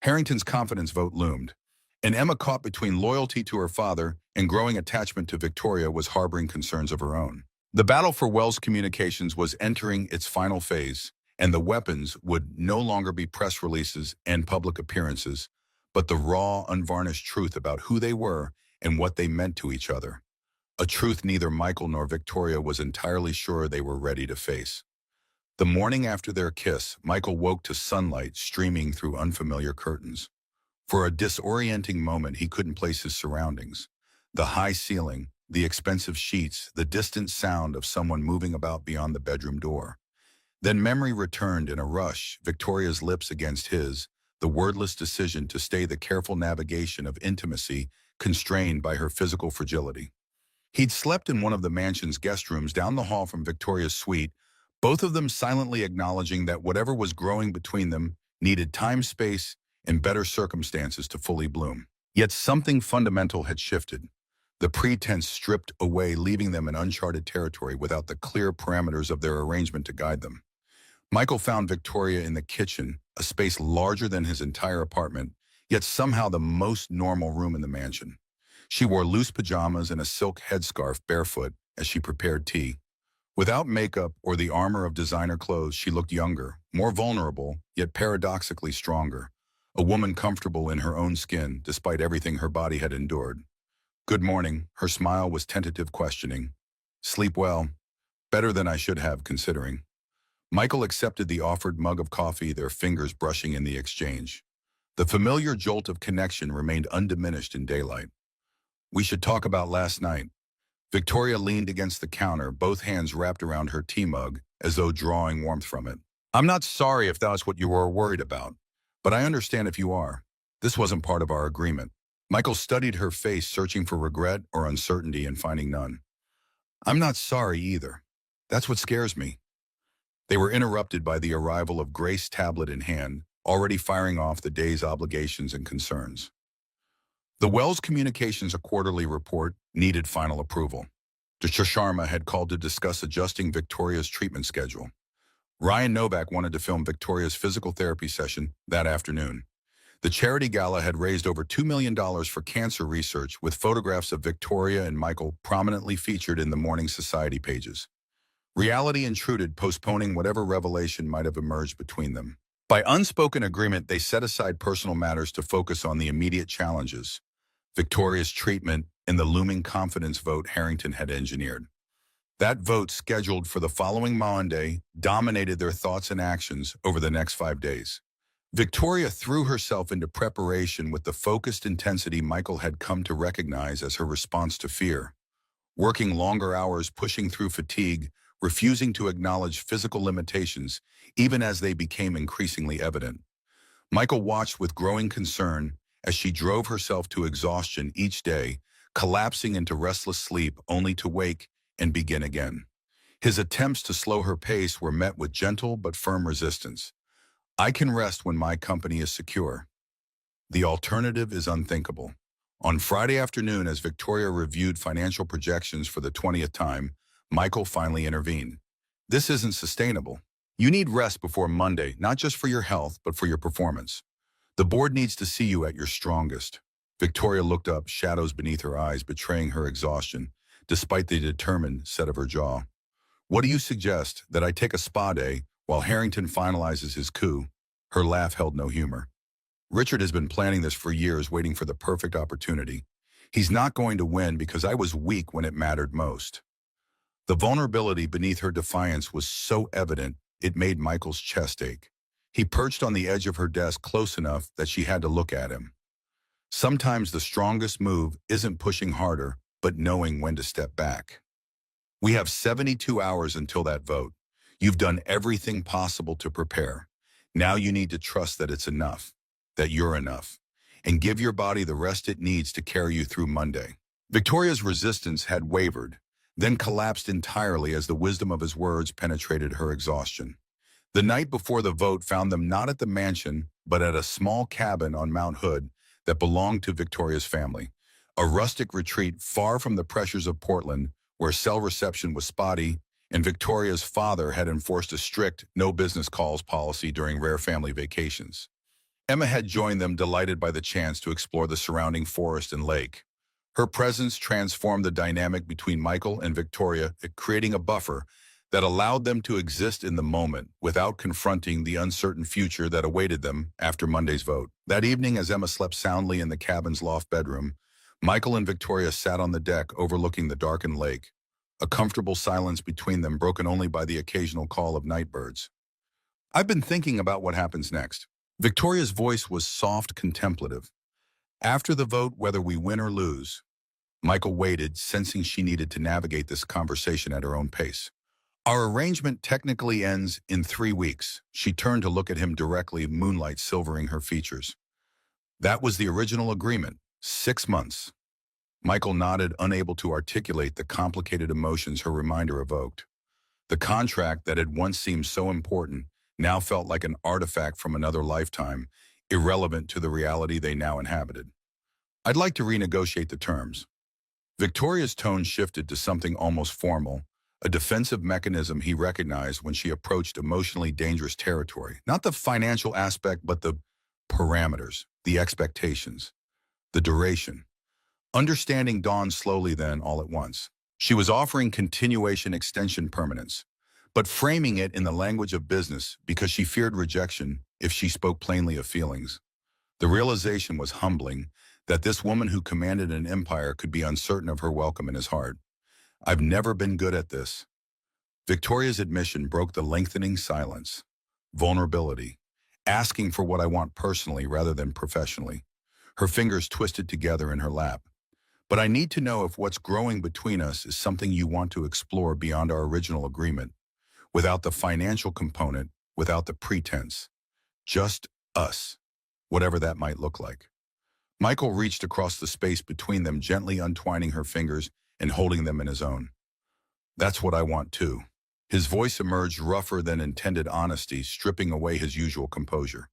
Harrington's confidence vote loomed, and Emma, caught between loyalty to her father and growing attachment to Victoria, was harboring concerns of her own. The battle for Wells Communications was entering its final phase, and the weapons would no longer be press releases and public appearances, but the raw, unvarnished truth about who they were and what they meant to each other. a truth neither Michael nor Victoria was entirely sure they were ready to face. The morning after their kiss, Michael woke to sunlight streaming through unfamiliar curtains. For a disorienting moment, he couldn't place his surroundings. The high ceiling, the expensive sheets, the distant sound of someone moving about beyond the bedroom door. Then memory returned in a rush, Victoria's lips against his, the wordless decision to stay the careful navigation of intimacy constrained by her physical fragility. He'd slept in one of the mansion's guest rooms down the hall from Victoria's suite, both of them silently acknowledging that whatever was growing between them needed time, space, and better circumstances to fully bloom. Yet something fundamental had shifted. The pretense stripped away, leaving them in uncharted territory without the clear parameters of their arrangement to guide them. Michael found Victoria in the kitchen, a space larger than his entire apartment, yet somehow the most normal room in the mansion. She wore loose pajamas and a silk headscarf barefoot as she prepared tea. Without makeup or the armor of designer clothes, she looked younger, more vulnerable, yet paradoxically stronger. A woman comfortable in her own skin, despite everything her body had endured. "Good morning." Her smile was tentative questioning. "Sleep well. Better than I should have, considering." Michael accepted the offered mug of coffee, their fingers brushing in the exchange. The familiar jolt of connection remained undiminished in daylight. "We should talk about last night." Victoria leaned against the counter, both hands wrapped around her tea mug, as though drawing warmth from it. "I'm not sorry if that's what you were worried about, but I understand if you are. This wasn't part of our agreement." Michael studied her face, searching for regret or uncertainty and finding none. "I'm not sorry either. That's what scares me." They were interrupted by the arrival of Grace, tablet in hand, already firing off the day's obligations and concerns. The Wells Communications quarterly report needed final approval. Dr. Sharma had called to discuss adjusting Victoria's treatment schedule. Ryan Novak wanted to film Victoria's physical therapy session that afternoon. The charity gala had raised over $2 million for cancer research, with photographs of Victoria and Michael prominently featured in the morning society pages. Reality intruded, postponing whatever revelation might have emerged between them. By unspoken agreement, they set aside personal matters to focus on the immediate challenges: Victoria's treatment and the looming confidence vote Harrington had engineered. That vote, scheduled for the following Monday, dominated their thoughts and actions over the next 5 days. Victoria threw herself into preparation with the focused intensity Michael had come to recognize as her response to fear. Working longer hours, pushing through fatigue, refusing to acknowledge physical limitations, even as they became increasingly evident. Michael watched with growing concern as she drove herself to exhaustion each day, collapsing into restless sleep only to wake and begin again. His attempts to slow her pace were met with gentle but firm resistance. "I can rest when my company is secure. The alternative is unthinkable." On Friday afternoon, as Victoria reviewed financial projections for the 20th time, Michael finally intervened. "This isn't sustainable. You need rest before Monday, not just for your health, but for your performance. The board needs to see you at your strongest." Victoria looked up, shadows beneath her eyes betraying her exhaustion, despite the determined set of her jaw. "What do you suggest, that I take a spa day while Harrington finalizes his coup?" Her laugh held no humor. "Richard has been planning this for years, waiting for the perfect opportunity. He's not going to win because I was weak when it mattered most." The vulnerability beneath her defiance was so evident, it made Michael's chest ache. He perched on the edge of her desk close enough that she had to look at him. Sometimes the strongest move isn't pushing harder, but knowing when to step back. "We have 72 hours until that vote. You've done everything possible to prepare. Now you need to trust that it's enough, that you're enough, and give your body the rest it needs to carry you through Monday." Victoria's resistance had wavered, then collapsed entirely as the wisdom of his words penetrated her exhaustion. The night before the vote found them not at the mansion, but at a small cabin on Mount Hood that belonged to Victoria's family. A rustic retreat far from the pressures of Portland, where cell reception was spotty, and Victoria's father had enforced a strict no business calls policy during rare family vacations. Emma had joined them, delighted by the chance to explore the surrounding forest and lake. Her presence transformed the dynamic between Michael and Victoria, creating a buffer that allowed them to exist in the moment without confronting the uncertain future that awaited them after Monday's vote. That evening, as Emma slept soundly in the cabin's loft bedroom, Michael and Victoria sat on the deck overlooking the darkened lake, a comfortable silence between them broken only by the occasional call of night birds. I've been thinking about what happens next. Victoria's voice was soft, contemplative. After the vote, whether we win or lose, Michael waited, sensing she needed to navigate this conversation at her own pace. Our arrangement technically ends in 3 weeks. She turned to look at him directly, moonlight silvering her features. That was the original agreement. 6 months. Michael nodded, unable to articulate the complicated emotions her reminder evoked. The contract that had once seemed so important now felt like an artifact from another lifetime, irrelevant to the reality they now inhabited. I'd like to renegotiate the terms. Victoria's tone shifted to something almost formal, a defensive mechanism he recognized when she approached emotionally dangerous territory. Not the financial aspect, but the parameters, the expectations, the duration. Understanding dawned slowly then, all at once. She was offering continuation, extension, permanence, but framing it in the language of business because she feared rejection if she spoke plainly of feelings. The realization was humbling, that this woman who commanded an empire could be uncertain of her welcome in his heart. I've never been good at this. Victoria's admission broke the lengthening silence. Vulnerability. Asking for what I want personally rather than professionally. Her fingers twisted together in her lap. But I need to know if what's growing between us is something you want to explore beyond our original agreement, without the financial component, without the pretense. Just us, whatever that might look like. Michael reached across the space between them, gently untwining her fingers and holding them in his own. That's what I want too. His voice emerged rougher than intended honesty, stripping away his usual composure.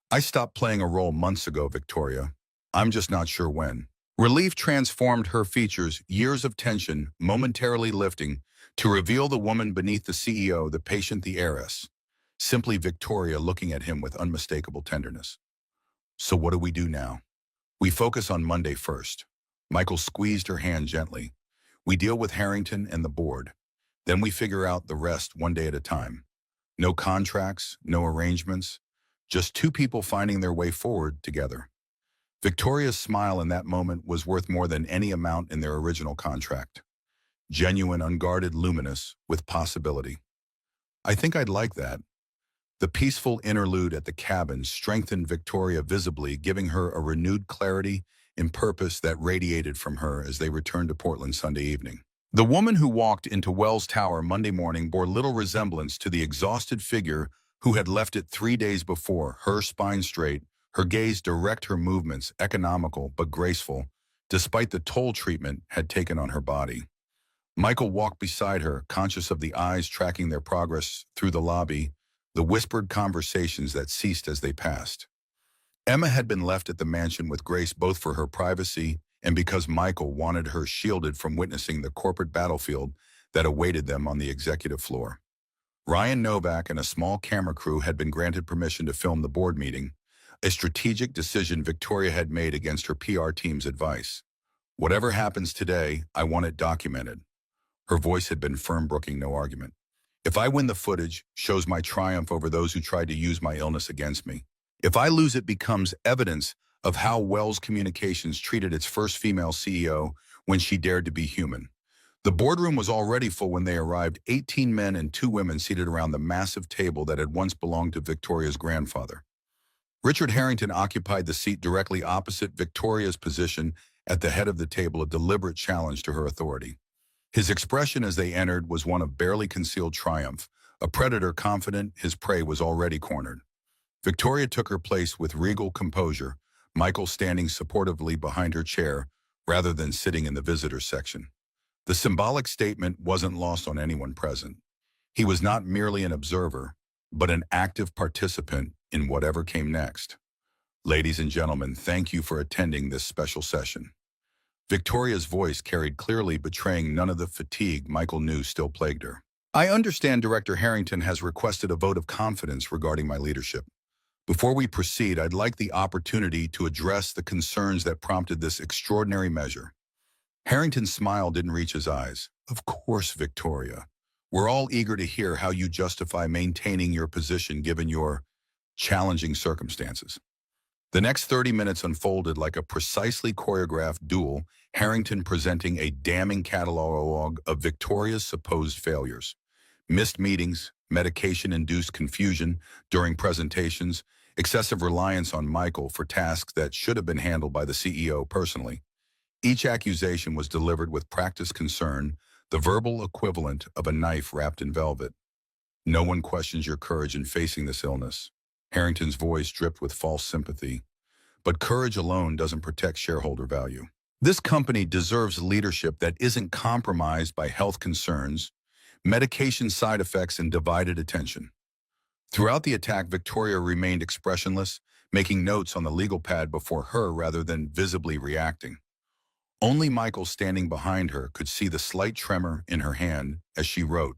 I stopped playing a role months ago, Victoria. I'm just not sure when. Relief transformed her features, years of tension momentarily lifting, to reveal the woman beneath the CEO, the patient, the heiress. Simply Victoria looking at him with unmistakable tenderness. So what do we do now? We focus on Monday first. Michael squeezed her hand gently. We deal with Harrington and the board. Then we figure out the rest one day at a time. No contracts, no arrangements, just two people finding their way forward together. Victoria's smile in that moment was worth more than any amount in their original contract. Genuine, unguarded, luminous, with possibility. I think I'd like that. The peaceful interlude at the cabin strengthened Victoria visibly, giving her a renewed clarity and purpose that radiated from her as they returned to Portland Sunday evening. The woman who walked into Wells Tower Monday morning bore little resemblance to the exhausted figure who had left it 3 days before, her spine straight, her gaze direct, her movements economical but graceful, despite the toll treatment had taken on her body. Michael walked beside her, conscious of the eyes tracking their progress through the lobby, the whispered conversations that ceased as they passed. Emma had been left at the mansion with Grace both for her privacy and because Michael wanted her shielded from witnessing the corporate battlefield that awaited them on the executive floor. Ryan Novak and a small camera crew had been granted permission to film the board meeting, a strategic decision Victoria had made against her PR team's advice. Whatever happens today, I want it documented. Her voice had been firm, brooking no argument. If I win, the footage shows my triumph over those who tried to use my illness against me. If I lose, it becomes evidence of how Wells Communications treated its first female CEO when she dared to be human. The boardroom was already full when they arrived, 18 men and 2 women seated around the massive table that had once belonged to Victoria's grandfather. Richard Harrington occupied the seat directly opposite Victoria's position at the head of the table, a deliberate challenge to her authority. His expression as they entered was one of barely concealed triumph, a predator confident his prey was already cornered. Victoria took her place with regal composure, Michael standing supportively behind her chair rather than sitting in the visitor section. The symbolic statement wasn't lost on anyone present. He was not merely an observer, but an active participant in whatever came next. Ladies and gentlemen, thank you for attending this special session. Victoria's voice carried clearly, betraying none of the fatigue Michael knew still plagued her. I understand Director Harrington has requested a vote of confidence regarding my leadership. Before we proceed, I'd like the opportunity to address the concerns that prompted this extraordinary measure. Harrington's smile didn't reach his eyes. Of course, Victoria. We're all eager to hear how you justify maintaining your position given your challenging circumstances. The next 30 minutes unfolded like a precisely choreographed duel, Harrington presenting a damning catalog of Victoria's supposed failures. Missed meetings, medication-induced confusion during presentations, excessive reliance on Michael for tasks that should have been handled by the CEO personally. Each accusation was delivered with practiced concern, the verbal equivalent of a knife wrapped in velvet. No one questions your courage in facing this illness. Harrington's voice dripped with false sympathy. But courage alone doesn't protect shareholder value. This company deserves leadership that isn't compromised by health concerns, medication side effects, and divided attention. Throughout the attack, Victoria remained expressionless, making notes on the legal pad before her rather than visibly reacting. Only Michael, standing behind her, could see the slight tremor in her hand as she wrote,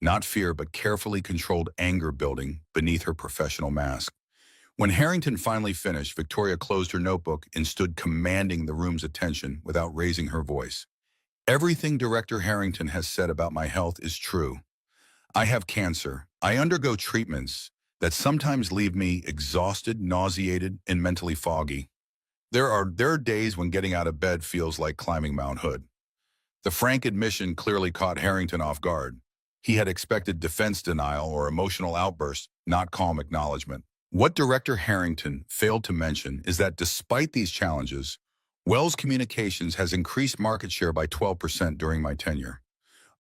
not fear but carefully controlled anger building beneath her professional mask. When Harrington finally finished, Victoria closed her notebook and stood commanding the room's attention without raising her voice. Everything Director Harrington has said about my health is true. I have cancer. I undergo treatments that sometimes leave me exhausted, nauseated, and mentally foggy. There are days when getting out of bed feels like climbing Mount Hood. The frank admission clearly caught Harrington off guard. He had expected defense denial or emotional outbursts, not calm acknowledgement. What Director Harrington failed to mention is that despite these challenges, Wells Communications has increased market share by 12% during my tenure.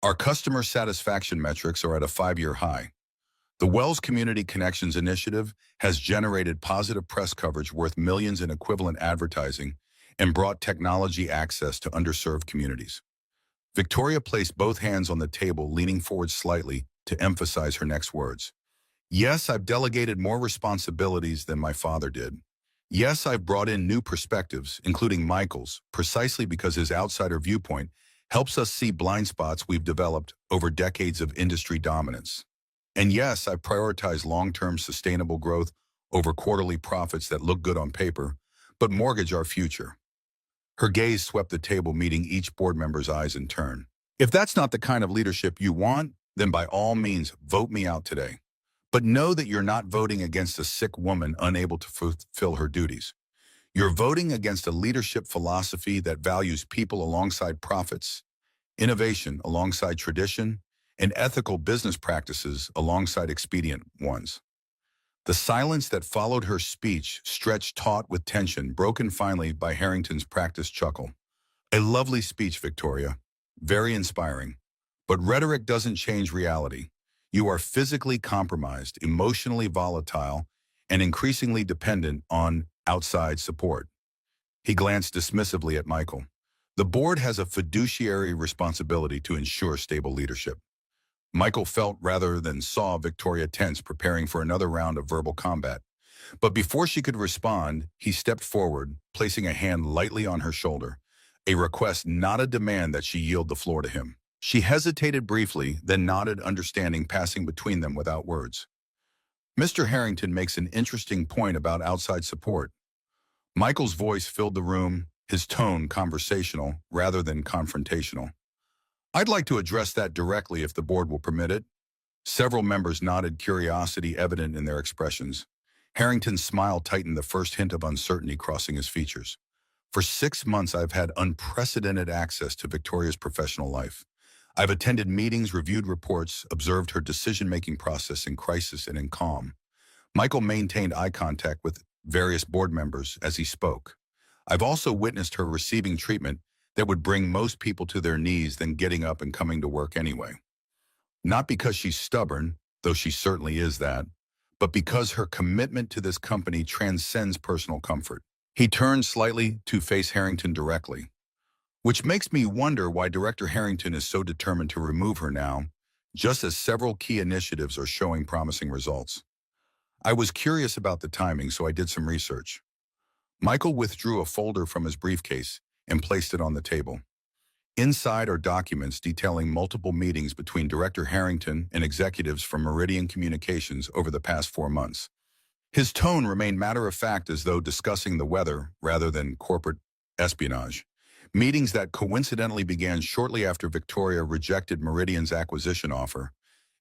Our customer satisfaction metrics are at a 5-year high. The Wells Community Connections Initiative has generated positive press coverage worth millions in equivalent advertising and brought technology access to underserved communities. Victoria placed both hands on the table, leaning forward slightly to emphasize her next words. Yes, I've delegated more responsibilities than my father did. Yes, I've brought in new perspectives, including Michael's, precisely because his outsider viewpoint helps us see blind spots we've developed over decades of industry dominance. And yes, I've prioritized long-term sustainable growth over quarterly profits that look good on paper, but mortgage our future. Her gaze swept the table, meeting each board member's eyes in turn. If that's not the kind of leadership you want, then by all means, vote me out today. But know that you're not voting against a sick woman unable to fulfill her duties. You're voting against a leadership philosophy that values people alongside profits, innovation alongside tradition, and ethical business practices alongside expedient ones. The silence that followed her speech stretched taut with tension, broken finally by Harrington's practiced chuckle. A lovely speech, Victoria. Very inspiring. But rhetoric doesn't change reality. You are physically compromised, emotionally volatile, and increasingly dependent on outside support. He glanced dismissively at Michael. The board has a fiduciary responsibility to ensure stable leadership. Michael felt rather than saw Victoria tense, preparing for another round of verbal combat. But before she could respond, he stepped forward, placing a hand lightly on her shoulder, a request, not a demand, that she yield the floor to him. She hesitated briefly, then nodded, understanding, passing between them without words. Mr. Harrington makes an interesting point about outside support. Michael's voice filled the room, his tone conversational rather than confrontational. I'd like to address that directly if the board will permit it. Several members nodded, curiosity evident in their expressions. Harrington's smile tightened, the first hint of uncertainty crossing his features. For 6 months, I've had unprecedented access to Victoria's professional life. I've attended meetings, reviewed reports, observed her decision-making process in crisis and in calm. Michael maintained eye contact with various board members as he spoke. I've also witnessed her receiving treatment that would bring most people to their knees, then getting up and coming to work anyway. Not because she's stubborn, though she certainly is that, but because her commitment to this company transcends personal comfort. He turned slightly to face Harrington directly, which makes me wonder why Director Harrington is so determined to remove her now, just as several key initiatives are showing promising results. I was curious about the timing, so I did some research. Michael withdrew a folder from his briefcase and placed it on the table. Inside are documents detailing multiple meetings between Director Harrington and executives from Meridian Communications over the past 4 months. His tone remained matter-of-fact, as though discussing the weather rather than corporate espionage. Meetings that coincidentally began shortly after Victoria rejected Meridian's acquisition offer,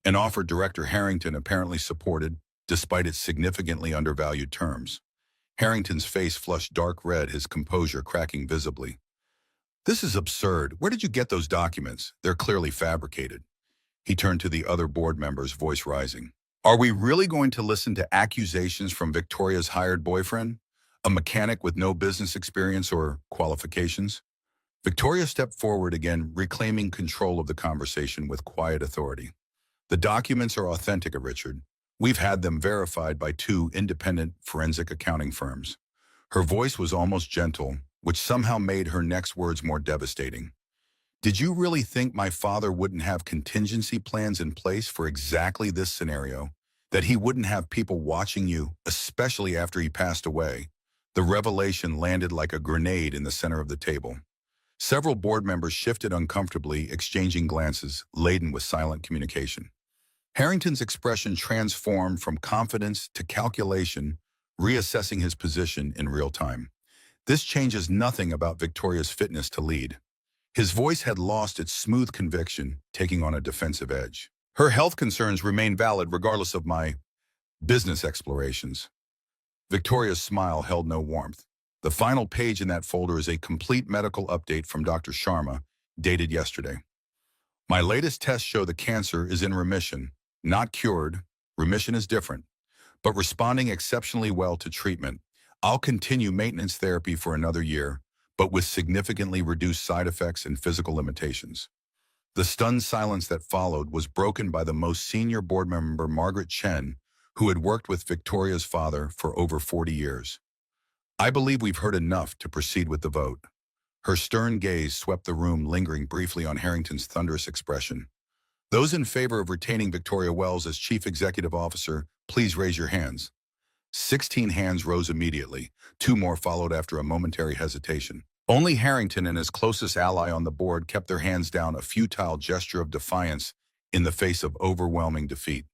an offer Director Harrington apparently supported despite its significantly undervalued terms. Harrington's face flushed dark red, his composure cracking visibly. This is absurd. Where did you get those documents? They're clearly fabricated. He turned to the other board members, voice rising. Are we really going to listen to accusations from Victoria's hired boyfriend? A mechanic with no business experience or qualifications? Victoria stepped forward again, reclaiming control of the conversation with quiet authority. The documents are authentic, Richard. We've had them verified by 2 independent forensic accounting firms. Her voice was almost gentle, which somehow made her next words more devastating. Did you really think my father wouldn't have contingency plans in place for exactly this scenario? That he wouldn't have people watching you, especially after he passed away? The revelation landed like a grenade in the center of the table. Several board members shifted uncomfortably, exchanging glances laden with silent communication. Harrington's expression transformed from confidence to calculation, reassessing his position in real time. This changes nothing about Victoria's fitness to lead. His voice had lost its smooth conviction, taking on a defensive edge. Her health concerns remain valid regardless of my business explorations. Victoria's smile held no warmth. The final page in that folder is a complete medical update from Dr. Sharma, dated yesterday. My latest tests show the cancer is in remission, not cured. Remission is different, but responding exceptionally well to treatment. I'll continue maintenance therapy for another year, but with significantly reduced side effects and physical limitations. The stunned silence that followed was broken by the most senior board member, Margaret Chen, who had worked with Victoria's father for over 40 years. I believe we've heard enough to proceed with the vote. Her stern gaze swept the room, lingering briefly on Harrington's thunderous expression. Those in favor of retaining Victoria Wells as Chief Executive Officer, please raise your hands. 16 hands rose immediately. 2 more followed after a momentary hesitation. Only Harrington and his closest ally on the board kept their hands down, a futile gesture of defiance in the face of overwhelming defeat.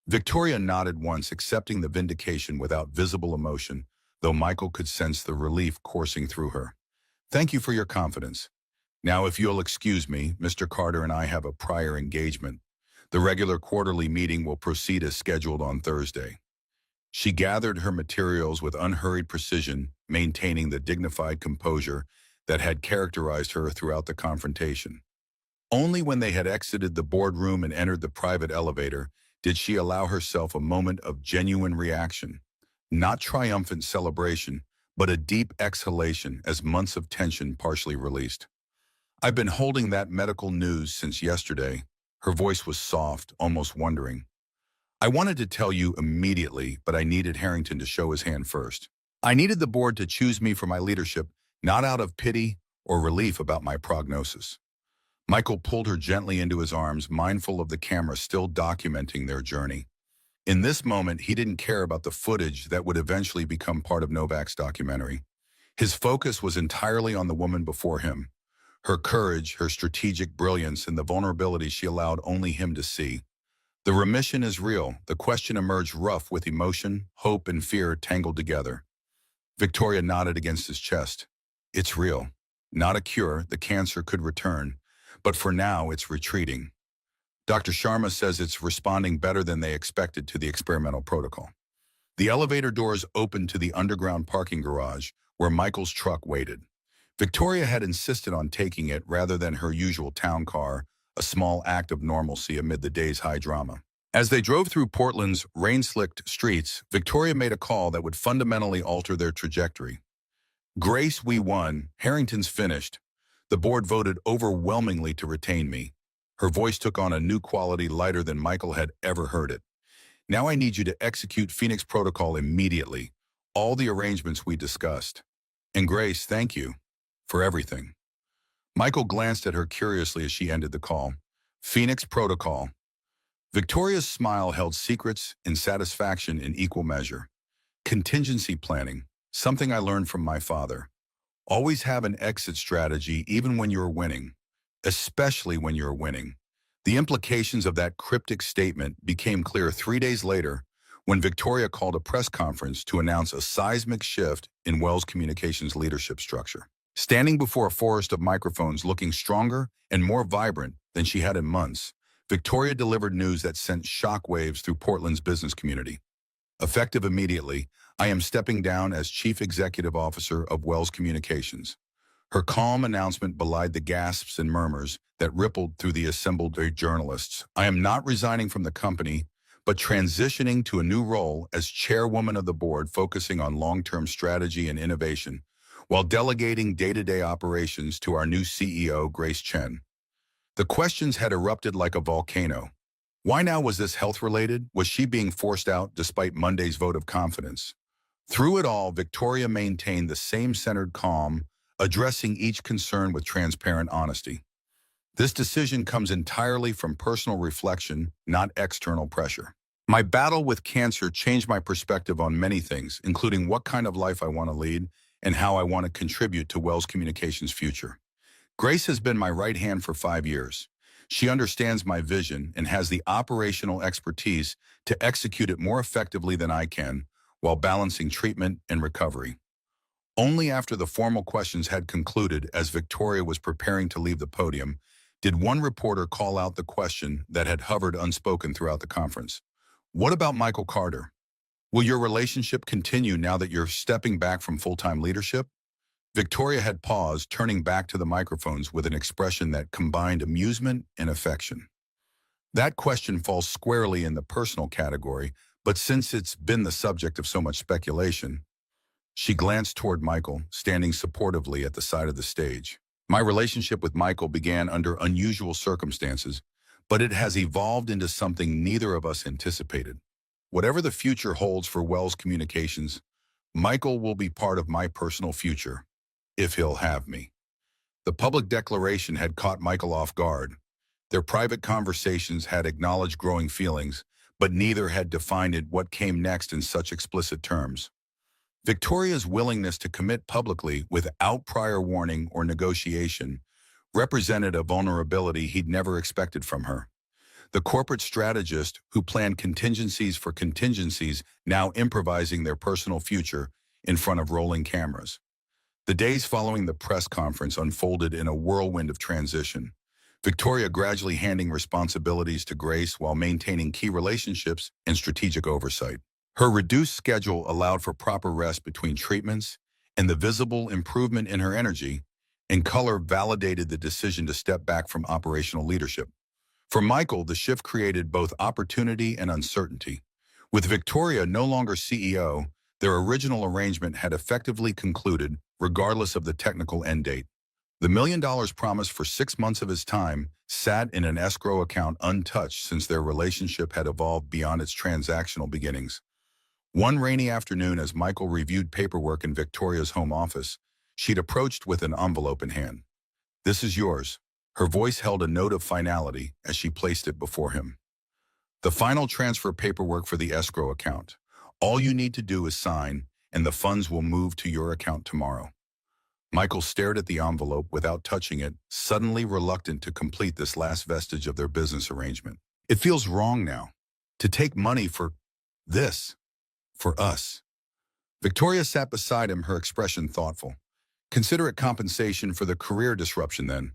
Victoria nodded once, accepting the vindication without visible emotion, though Michael could sense the relief coursing through her. Thank you for your confidence. Now, if you'll excuse me, Mr. Carter and I have a prior engagement. The regular quarterly meeting will proceed as scheduled on Thursday. She gathered her materials with unhurried precision, maintaining the dignified composure that had characterized her throughout the confrontation. Only when they had exited the boardroom and entered the private elevator did she allow herself a moment of genuine reaction. Not triumphant celebration, but a deep exhalation as months of tension partially released. I've been holding that medical news since yesterday. Her voice was soft, almost wondering. I wanted to tell you immediately, but I needed Harrington to show his hand first. I needed the board to choose me for my leadership, not out of pity or relief about my prognosis. Michael pulled her gently into his arms, mindful of the camera still documenting their journey. In this moment, he didn't care about the footage that would eventually become part of Novak's documentary. His focus was entirely on the woman before him, her courage, her strategic brilliance, and the vulnerability she allowed only him to see. The remission is real. The question emerged rough with emotion, hope, and fear tangled together. Victoria nodded against his chest. It's real. Not a cure. The cancer could return, but for now it's retreating. Dr. Sharma says it's responding better than they expected to the experimental protocol. The elevator doors opened to the underground parking garage where Michael's truck waited. Victoria had insisted on taking it rather than her usual town car, a small act of normalcy amid the day's high drama. As they drove through Portland's rain-slicked streets, Victoria made a call that would fundamentally alter their trajectory. Grace, we won. Harrington's finished. The board voted overwhelmingly to retain me. Her voice took on a new quality, lighter than Michael had ever heard it. Now I need you to execute Phoenix Protocol immediately. All the arrangements we discussed. And Grace, thank you for everything. Michael glanced at her curiously as she ended the call. Phoenix Protocol. Victoria's smile held secrets and satisfaction in equal measure. Contingency planning, something I learned from my father. Always have an exit strategy even when you're winning, especially when you're winning. The implications of that cryptic statement became clear 3 days later when Victoria called a press conference to announce a seismic shift in Wells Communications' leadership structure. Standing before a forest of microphones, looking stronger and more vibrant than she had in months, Victoria delivered news that sent shockwaves through Portland's business community. Effective immediately, I am stepping down as Chief Executive Officer of Wells Communications. Her calm announcement belied the gasps and murmurs that rippled through the assembled journalists. I am not resigning from the company, but transitioning to a new role as chairwoman of the board, focusing on long-term strategy and innovation, while delegating day-to-day operations to our new CEO, Grace Chen. The questions had erupted like a volcano. Why now? Was this health-related? Was she being forced out despite Monday's vote of confidence? Through it all, Victoria maintained the same centered calm, addressing each concern with transparent honesty. This decision comes entirely from personal reflection, not external pressure. My battle with cancer changed my perspective on many things, including what kind of life I want to lead and how I want to contribute to Wells Communications' future. Grace has been my right hand for 5 years. She understands my vision and has the operational expertise to execute it more effectively than I can, while balancing treatment and recovery. Only after the formal questions had concluded, as Victoria was preparing to leave the podium, did one reporter call out the question that had hovered unspoken throughout the conference. What about Michael Carter? Will your relationship continue now that you're stepping back from full-time leadership? Victoria had paused, turning back to the microphones with an expression that combined amusement and affection. That question falls squarely in the personal category, but since it's been the subject of so much speculation, she glanced toward Michael, standing supportively at the side of the stage. My relationship with Michael began under unusual circumstances, but it has evolved into something neither of us anticipated. Whatever the future holds for Wells Communications, Michael will be part of my personal future, if he'll have me. The public declaration had caught Michael off guard. Their private conversations had acknowledged growing feelings, but neither had defined what came next in such explicit terms. Victoria's willingness to commit publicly without prior warning or negotiation represented a vulnerability he'd never expected from her. The corporate strategist who planned contingencies for contingencies, now improvising their personal future in front of rolling cameras. The days following the press conference unfolded in a whirlwind of transition. Victoria gradually handing responsibilities to Grace while maintaining key relationships and strategic oversight. Her reduced schedule allowed for proper rest between treatments, and the visible improvement in her energy and color validated the decision to step back from operational leadership. For Michael, the shift created both opportunity and uncertainty. With Victoria no longer CEO, their original arrangement had effectively concluded, regardless of the technical end date. The $1 million promised for 6 months of his time sat in an escrow account untouched since their relationship had evolved beyond its transactional beginnings. One rainy afternoon, as Michael reviewed paperwork in Victoria's home office, she'd approached with an envelope in hand. "This is yours." Her voice held a note of finality as she placed it before him. "The final transfer paperwork for the escrow account. All you need to do is sign, and the funds will move to your account tomorrow." Michael stared at the envelope without touching it, suddenly reluctant to complete this last vestige of their business arrangement. "It feels wrong now. To take money for this. For us." Victoria sat beside him, her expression thoughtful. "Consider it compensation for the career disruption then.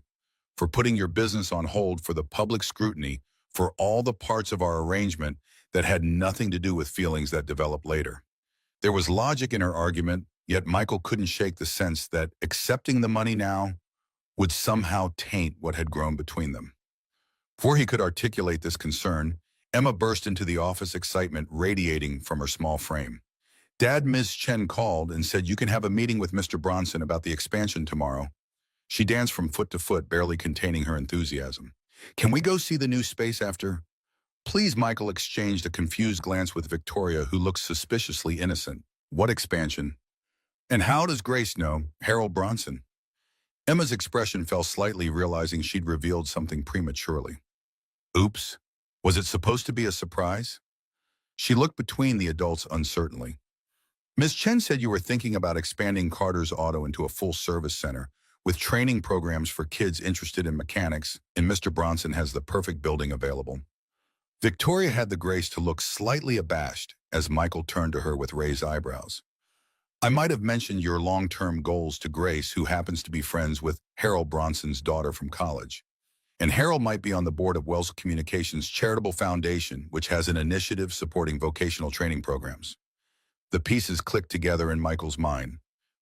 For putting your business on hold for the public scrutiny, for all the parts of our arrangement that had nothing to do with feelings that developed later." There was logic in her argument, yet Michael couldn't shake the sense that accepting the money now would somehow taint what had grown between them. Before he could articulate this concern, Emma burst into the office, excitement radiating from her small frame. "Dad, Ms. Chen called and said you can have a meeting with Mr. Bronson about the expansion tomorrow." She danced from foot to foot, barely containing her enthusiasm. "Can we go see the new space after?" "Please." Michael exchanged a confused glance with Victoria, who looked suspiciously innocent. "What expansion? And how does Grace know Harold Bronson?" Emma's expression fell slightly, realizing she'd revealed something prematurely. Oops. Was it supposed to be a surprise? She looked between the adults uncertainly. "Ms. Chen said you were thinking about expanding Carter's Auto into a full-service center with training programs for kids interested in mechanics, and Mr. Bronson has the perfect building available." Victoria had the grace to look slightly abashed as Michael turned to her with raised eyebrows. "I might have mentioned your long-term goals to Grace, who happens to be friends with Harold Bronson's daughter from college. And Harold might be on the board of Wells Communications Charitable Foundation, which has an initiative supporting vocational training programs." The pieces clicked together in Michael's mind.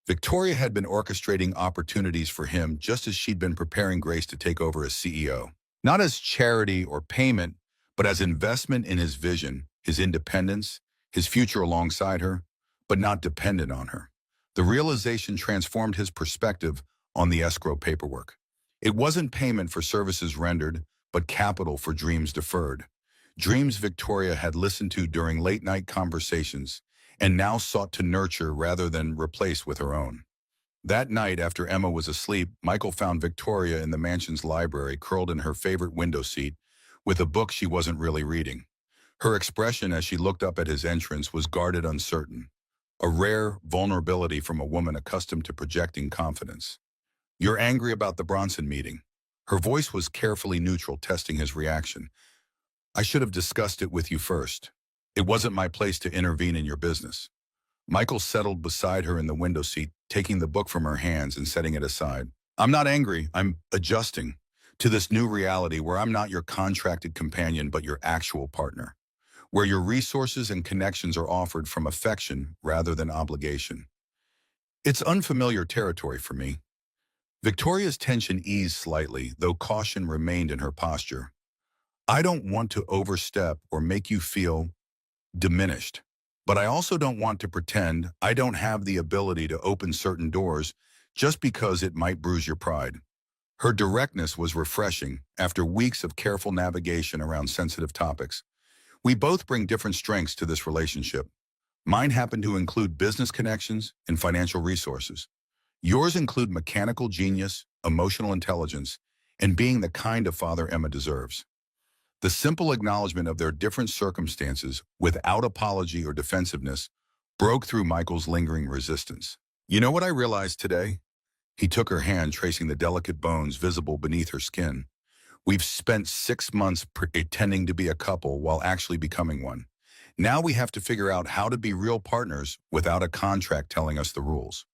Victoria had been orchestrating opportunities for him just as she'd been preparing Grace to take over as CEO. Not as charity or payment, but as investment in his vision, his independence, his future alongside her, but not dependent on her. The realization transformed his perspective on the escrow paperwork. It wasn't payment for services rendered, but capital for dreams deferred. Dreams Victoria had listened to during late-night conversations and now sought to nurture rather than replace with her own. That night, after Emma was asleep, Michael found Victoria in the mansion's library, curled in her favorite window seat, with a book she wasn't really reading. Her expression as she looked up at his entrance was guarded, uncertain, a rare vulnerability from a woman accustomed to projecting confidence. "You're angry about the Bronson meeting." Her voice was carefully neutral, testing his reaction. "I should have discussed it with you first. It wasn't my place to intervene in your business." Michael settled beside her in the window seat, taking the book from her hands and setting it aside. "I'm not angry. I'm adjusting to this new reality where I'm not your contracted companion but your actual partner, where your resources and connections are offered from affection rather than obligation. It's unfamiliar territory for me." Victoria's tension eased slightly, though caution remained in her posture. "I don't want to overstep or make you feel diminished, but I also don't want to pretend I don't have the ability to open certain doors just because it might bruise your pride." Her directness was refreshing after weeks of careful navigation around sensitive topics. "We both bring different strengths to this relationship. Mine happen to include business connections and financial resources. Yours include mechanical genius, emotional intelligence, and being the kind of father Emma deserves." The simple acknowledgement of their different circumstances, without apology or defensiveness, broke through Michael's lingering resistance. "You know what I realized today?" He took her hand, tracing the delicate bones visible beneath her skin. "We've spent 6 months pretending to be a couple while actually becoming one. Now we have to figure out how to be real partners without a contract telling us the rules."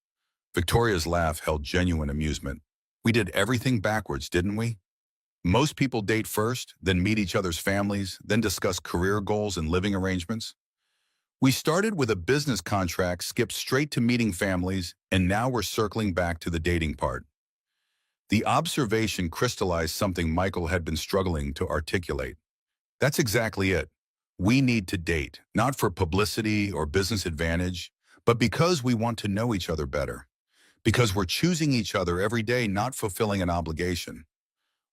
Victoria's laugh held genuine amusement. "We did everything backwards, didn't we? Most people date first, then meet each other's families, then discuss career goals and living arrangements. We started with a business contract, skipped straight to meeting families, and now we're circling back to the dating part." The observation crystallized something Michael had been struggling to articulate. "That's exactly it. We need to date, not for publicity or business advantage, but because we want to know each other better. Because we're choosing each other every day, not fulfilling an obligation."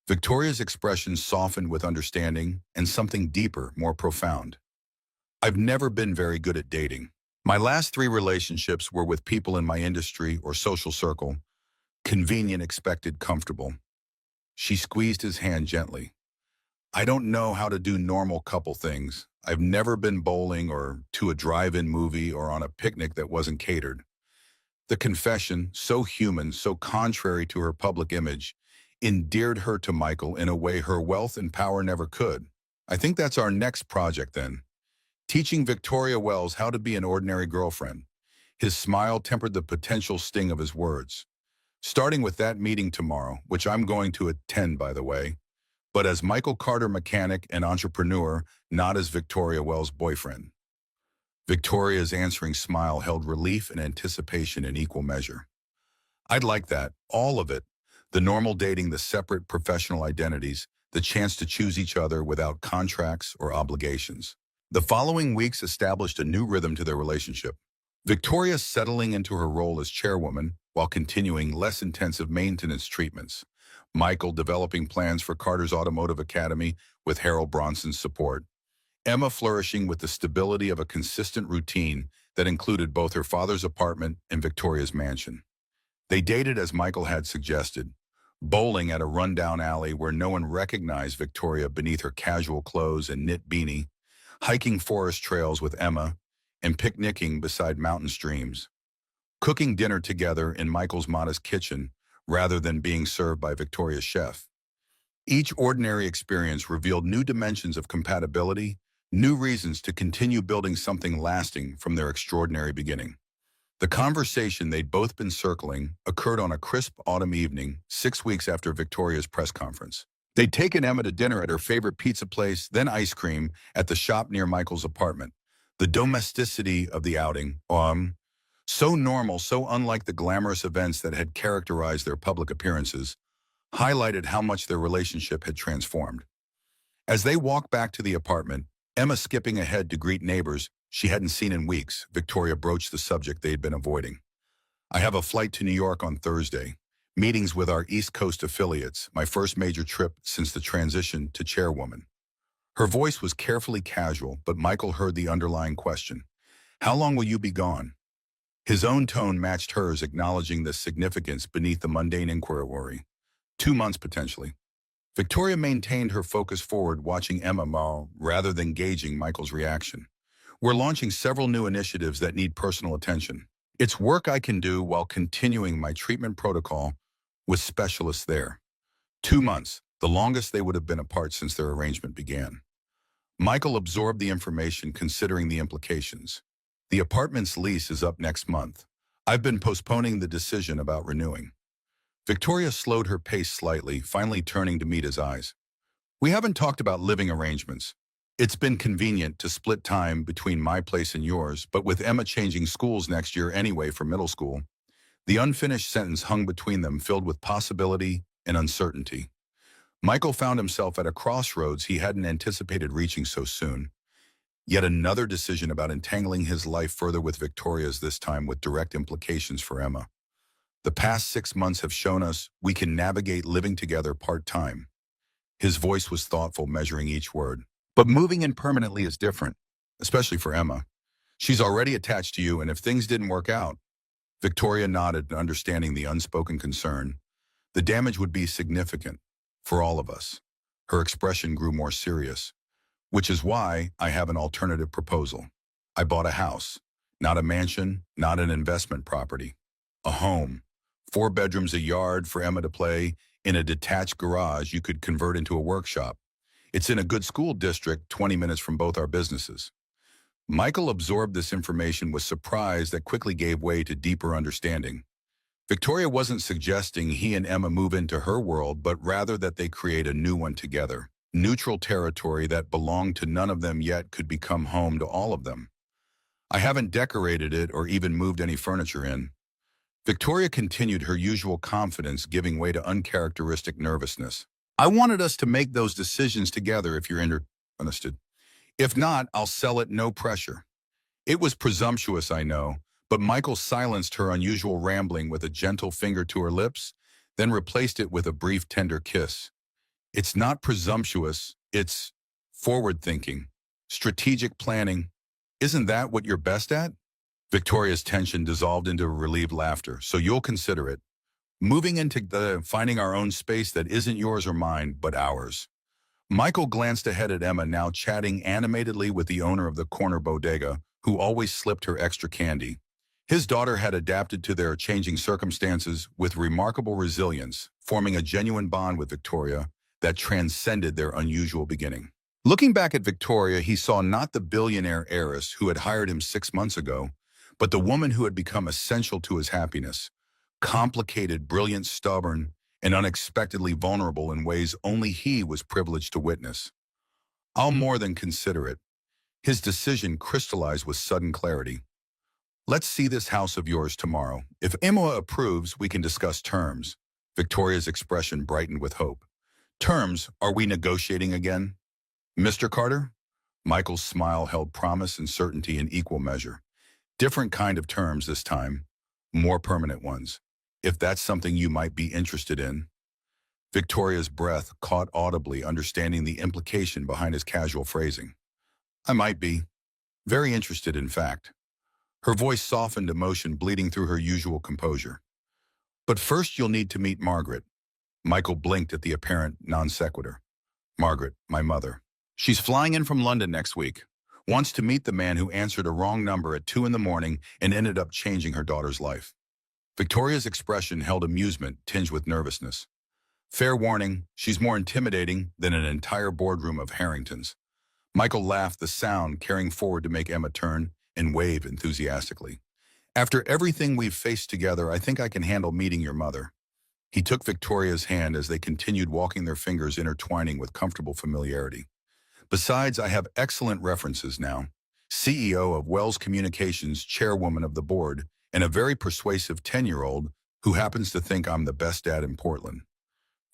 Victoria's expression softened with understanding and something deeper, more profound. "I've never been very good at dating. My last 3 relationships were with people in my industry or social circle. Convenient, expected, comfortable." She squeezed his hand gently. "I don't know how to do normal couple things. I've never been bowling or to a drive-in movie or on a picnic that wasn't catered." The confession, so human, so contrary to her public image, endeared her to Michael in a way her wealth and power never could. "I think that's our next project then. Teaching Victoria Wells how to be an ordinary girlfriend." His smile tempered the potential sting of his words. "Starting with that meeting tomorrow, which I'm going to attend, by the way, but as Michael Carter mechanic and entrepreneur, not as Victoria Wells' boyfriend." Victoria's answering smile held relief and anticipation in equal measure. "I'd like that, all of it. The normal dating, the separate professional identities, the chance to choose each other without contracts or obligations." The following weeks established a new rhythm to their relationship. Victoria settling into her role as chairwoman while continuing less intensive maintenance treatments. Michael developing plans for Carter's Automotive Academy with Harold Bronson's support. Emma flourishing with the stability of a consistent routine that included both her father's apartment and Victoria's mansion. They dated as Michael had suggested, bowling at a rundown alley where no one recognized Victoria beneath her casual clothes and knit beanie, hiking forest trails with Emma, and picnicking beside mountain streams. Cooking dinner together in Michael's modest kitchen rather than being served by Victoria's chef. Each ordinary experience revealed new dimensions of compatibility, new reasons to continue building something lasting from their extraordinary beginning. The conversation they'd both been circling occurred on a crisp autumn evening, 6 weeks after Victoria's press conference. They'd taken Emma to dinner at her favorite pizza place, then ice cream at the shop near Michael's apartment. The domesticity of the outing, so normal, so unlike the glamorous events that had characterized their public appearances, highlighted how much their relationship had transformed. As they walked back to the apartment, Emma skipping ahead to greet neighbors she hadn't seen in weeks, Victoria broached the subject they had been avoiding. I have a flight to New York on Thursday, meetings with our East Coast affiliates, my first major trip since the transition to chairwoman. Her voice was carefully casual, but Michael heard the underlying question. How long will you be gone? His own tone matched hers, acknowledging the significance beneath the mundane inquiry. 2 months, potentially. Victoria maintained her focus forward, watching Emma mull rather than gauging Michael's reaction. We're launching several new initiatives that need personal attention. It's work I can do while continuing my treatment protocol with specialists there. 2 months, the longest they would have been apart since their arrangement began. Michael absorbed the information, considering the implications. The apartment's lease is up next month. I've been postponing the decision about renewing. Victoria slowed her pace slightly, finally turning to meet his eyes. We haven't talked about living arrangements. It's been convenient to split time between my place and yours, but with Emma changing schools next year anyway for middle school, the unfinished sentence hung between them, filled with possibility and uncertainty. Michael found himself at a crossroads he hadn't anticipated reaching so soon. Yet another decision about entangling his life further with Victoria's, this time with direct implications for Emma. The past 6 months have shown us we can navigate living together part-time. His voice was thoughtful, measuring each word. But moving in permanently is different, especially for Emma. She's already attached to you, and if things didn't work out— Victoria nodded, understanding the unspoken concern. The damage would be significant, for all of us. Her expression grew more serious. Which is why I have an alternative proposal. I bought a house, not a mansion, not an investment property. A home. 4 bedrooms, a yard for Emma to play, in a detached garage you could convert into a workshop. It's in a good school district, 20 minutes from both our businesses. Michael absorbed this information with surprise that quickly gave way to deeper understanding. Victoria wasn't suggesting he and Emma move into her world, but rather that they create a new one together. Neutral territory that belonged to none of them yet could become home to all of them. I haven't decorated it or even moved any furniture in. Victoria continued, her usual confidence giving way to uncharacteristic nervousness. I wanted us to make those decisions together if you're interested. If not, I'll sell it, no pressure. It was presumptuous, I know, but Michael silenced her unusual rambling with a gentle finger to her lips, then replaced it with a brief, tender kiss. It's not presumptuous, it's forward-thinking, strategic planning. Isn't that what you're best at? Victoria's tension dissolved into relieved laughter. So you'll consider it. Moving into finding our own space that isn't yours or mine, but ours. Michael glanced ahead at Emma, now chatting animatedly with the owner of the corner bodega, who always slipped her extra candy. His daughter had adapted to their changing circumstances with remarkable resilience, forming a genuine bond with Victoria that transcended their unusual beginning. Looking back at Victoria, he saw not the billionaire heiress who had hired him 6 months ago, but the woman who had become essential to his happiness. Complicated, brilliant, stubborn, and unexpectedly vulnerable in ways only he was privileged to witness. I'll more than consider it. His decision crystallized with sudden clarity. Let's see this house of yours tomorrow. If Emma approves, we can discuss terms. Victoria's expression brightened with hope. Terms? Are we negotiating again? Mr. Carter? Michael's smile held promise and certainty in equal measure. Different kind of terms this time. More permanent ones. If that's something you might be interested in. Victoria's breath caught audibly, understanding the implication behind his casual phrasing. I might be. Very interested, in fact. Her voice softened, emotion bleeding through her usual composure. But first you'll need to meet Margaret. Michael blinked at the apparent non sequitur. Margaret, my mother. She's flying in from London next week. Wants to meet the man who answered a wrong number at 2 in the morning and ended up changing her daughter's life. Victoria's expression held amusement tinged with nervousness. Fair warning, she's more intimidating than an entire boardroom of Harringtons. Michael laughed, the sound carrying forward to make Emma turn and wave enthusiastically. After everything we've faced together, I think I can handle meeting your mother. He took Victoria's hand as they continued walking, their fingers intertwining with comfortable familiarity. Besides, I have excellent references now. CEO of Wells Communications, chairwoman of the board, and a very persuasive 10-year-old who happens to think I'm the best dad in Portland.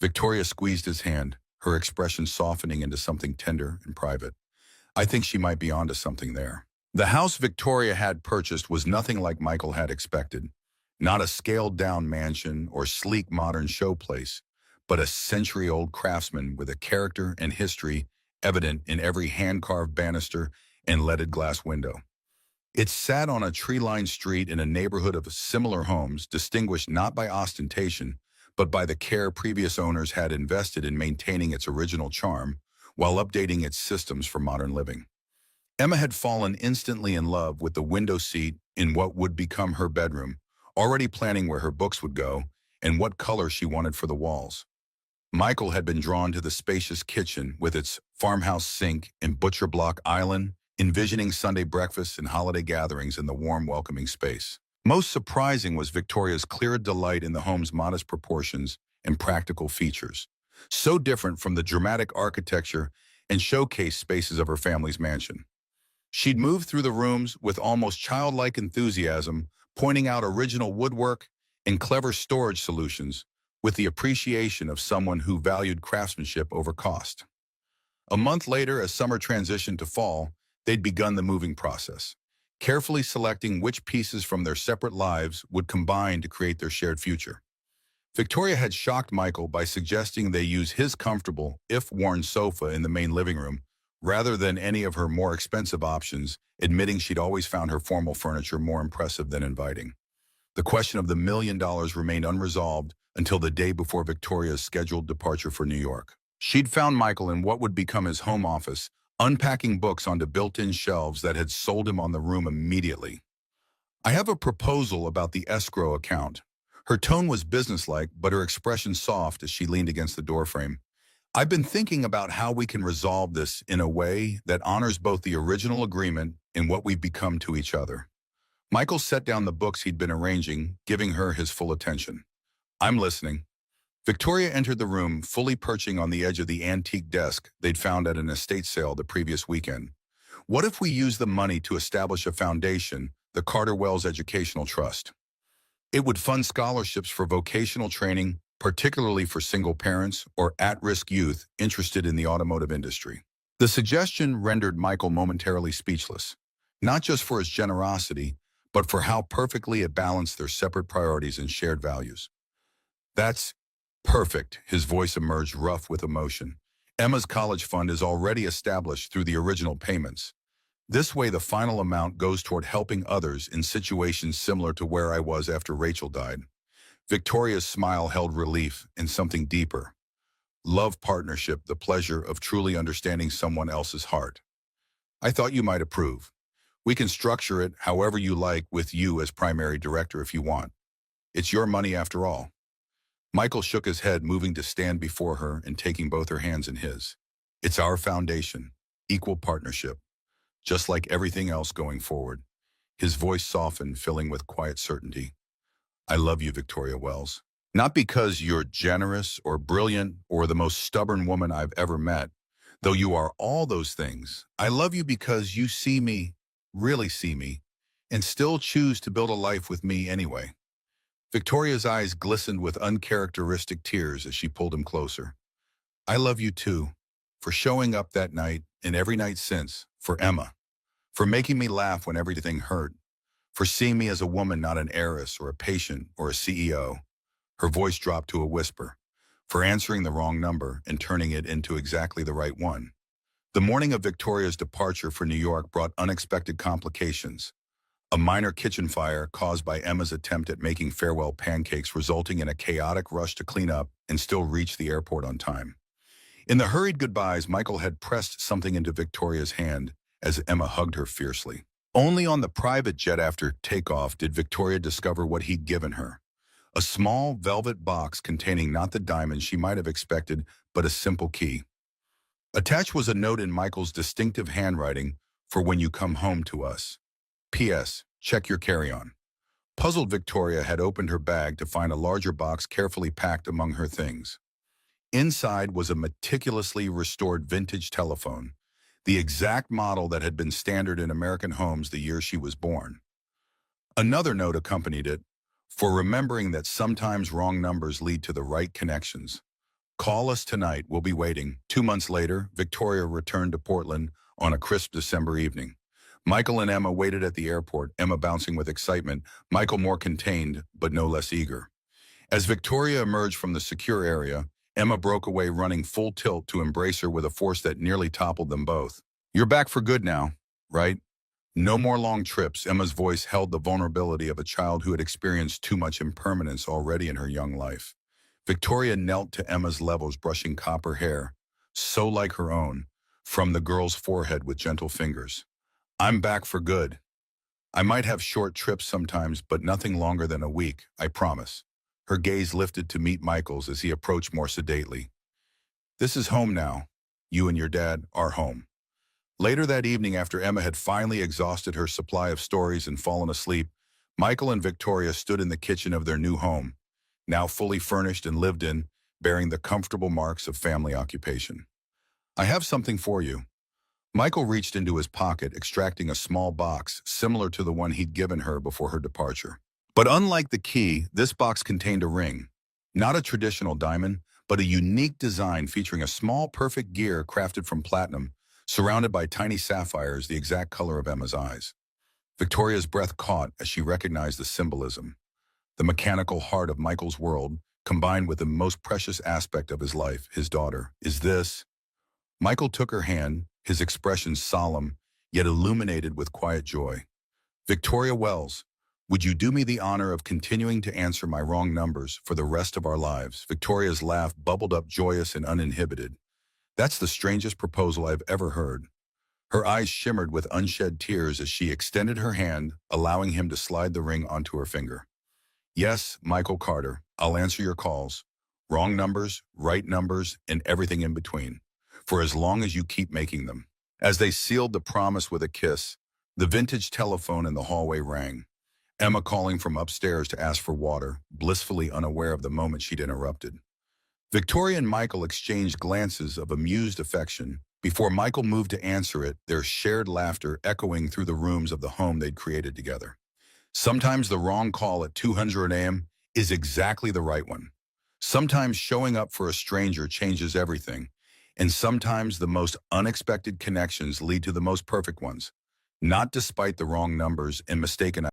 Victoria squeezed his hand, her expression softening into something tender and private. I think she might be onto something there. The house Victoria had purchased was nothing like Michael had expected. Not a scaled-down mansion or sleek modern showplace, but a century-old craftsman with a character and history evident in every hand-carved banister and leaded glass window. It sat on a tree-lined street in a neighborhood of similar homes, distinguished not by ostentation, but by the care previous owners had invested in maintaining its original charm while updating its systems for modern living. Emma had fallen instantly in love with the window seat in what would become her bedroom, already planning where her books would go and what color she wanted for the walls. Michael had been drawn to the spacious kitchen with its farmhouse sink and butcher block island, envisioning Sunday breakfasts and holiday gatherings in the warm, welcoming space. Most surprising was Victoria's clear delight in the home's modest proportions and practical features, so different from the dramatic architecture and showcase spaces of her family's mansion. She'd moved through the rooms with almost childlike enthusiasm, pointing out original woodwork and clever storage solutions with the appreciation of someone who valued craftsmanship over cost. A month later, as summer transitioned to fall, they'd begun the moving process, carefully selecting which pieces from their separate lives would combine to create their shared future. Victoria had shocked Michael by suggesting they use his comfortable, if-worn sofa in the main living room, rather than any of her more expensive options, admitting she'd always found her formal furniture more impressive than inviting. The question of the $1 million remained unresolved until the day before Victoria's scheduled departure for New York. She'd found Michael in what would become his home office, unpacking books onto built-in shelves that had sold him on the room immediately. I have a proposal about the escrow account. Her tone was businesslike, but her expression soft as she leaned against the doorframe. I've been thinking about how we can resolve this in a way that honors both the original agreement and what we've become to each other. Michael set down the books he'd been arranging, giving her his full attention. I'm listening. Victoria entered the room, fully perching on the edge of the antique desk they'd found at an estate sale the previous weekend. What if we use the money to establish a foundation, the Carter Wells Educational Trust? It would fund scholarships for vocational training, particularly for single parents or at-risk youth interested in the automotive industry. The suggestion rendered Michael momentarily speechless, not just for his generosity, but for how perfectly it balanced their separate priorities and shared values. That's perfect, his voice emerged rough with emotion. Emma's college fund is already established through the original payments. This way, the final amount goes toward helping others in situations similar to where I was after Rachel died. Victoria's smile held relief and something deeper. Love partnership, the pleasure of truly understanding someone else's heart. I thought you might approve. We can structure it however you like with you as primary director if you want. It's your money after all. Michael shook his head, moving to stand before her and taking both her hands in his. It's our foundation, equal partnership, just like everything else going forward. His voice softened, filling with quiet certainty. I love you, Victoria Wells. Not because you're generous or brilliant or the most stubborn woman I've ever met, though you are all those things. I love you because you see me, really see me, and still choose to build a life with me anyway. Victoria's eyes glistened with uncharacteristic tears as she pulled him closer. I love you too, for showing up that night and every night since, for Emma, for making me laugh when everything hurt, for seeing me as a woman, not an heiress or a patient or a CEO. Her voice dropped to a whisper, for answering the wrong number and turning it into exactly the right one. The morning of Victoria's departure for New York brought unexpected complications. A minor kitchen fire caused by Emma's attempt at making farewell pancakes, resulting in a chaotic rush to clean up and still reach the airport on time. In the hurried goodbyes, Michael had pressed something into Victoria's hand as Emma hugged her fiercely. Only on the private jet after takeoff did Victoria discover what he'd given her. A small velvet box containing not the diamond she might have expected, but a simple key. Attached was a note in Michael's distinctive handwriting, for when you come home to us. P.S. Check your carry-on. Puzzled, Victoria had opened her bag to find a larger box carefully packed among her things. Inside was a meticulously restored vintage telephone, the exact model that had been standard in American homes the year she was born. Another note accompanied it, for remembering that sometimes wrong numbers lead to the right connections. Call us tonight, we'll be waiting. 2 months later, Victoria returned to Portland on a crisp December evening. Michael and Emma waited at the airport, Emma bouncing with excitement, Michael more contained, but no less eager. As Victoria emerged from the secure area, Emma broke away running full tilt to embrace her with a force that nearly toppled them both. You're back for good now, right? No more long trips. Emma's voice held the vulnerability of a child who had experienced too much impermanence already in her young life. Victoria knelt to Emma's levels, brushing copper hair, so like her own, from the girl's forehead with gentle fingers. I'm back for good. I might have short trips sometimes, but nothing longer than a week, I promise. Her gaze lifted to meet Michael's as he approached more sedately. This is home now. You and your dad are home. Later that evening, after Emma had finally exhausted her supply of stories and fallen asleep, Michael and Victoria stood in the kitchen of their new home, now fully furnished and lived in, bearing the comfortable marks of family occupation. I have something for you. Michael reached into his pocket, extracting a small box similar to the one he'd given her before her departure. But unlike the key, this box contained a ring. Not a traditional diamond, but a unique design featuring a small perfect gear crafted from platinum, surrounded by tiny sapphires the exact color of Emma's eyes. Victoria's breath caught as she recognized the symbolism. The mechanical heart of Michael's world, combined with the most precious aspect of his life, his daughter. Is this? Michael took her hand, his expression solemn, yet illuminated with quiet joy. Victoria Wells, would you do me the honor of continuing to answer my wrong numbers for the rest of our lives? Victoria's laugh bubbled up joyous and uninhibited. That's the strangest proposal I've ever heard. Her eyes shimmered with unshed tears as she extended her hand, allowing him to slide the ring onto her finger. Yes, Michael Carter, I'll answer your calls. Wrong numbers, right numbers, and everything in between. For as long as you keep making them. As they sealed the promise with a kiss, the vintage telephone in the hallway rang. Emma calling from upstairs to ask for water, blissfully unaware of the moment she'd interrupted. Victoria and Michael exchanged glances of amused affection. Before Michael moved to answer it, their shared laughter echoing through the rooms of the home they'd created together. Sometimes the wrong call at 200 a.m. is exactly the right one. Sometimes showing up for a stranger changes everything, and sometimes the most unexpected connections lead to the most perfect ones, not despite the wrong numbers and mistaken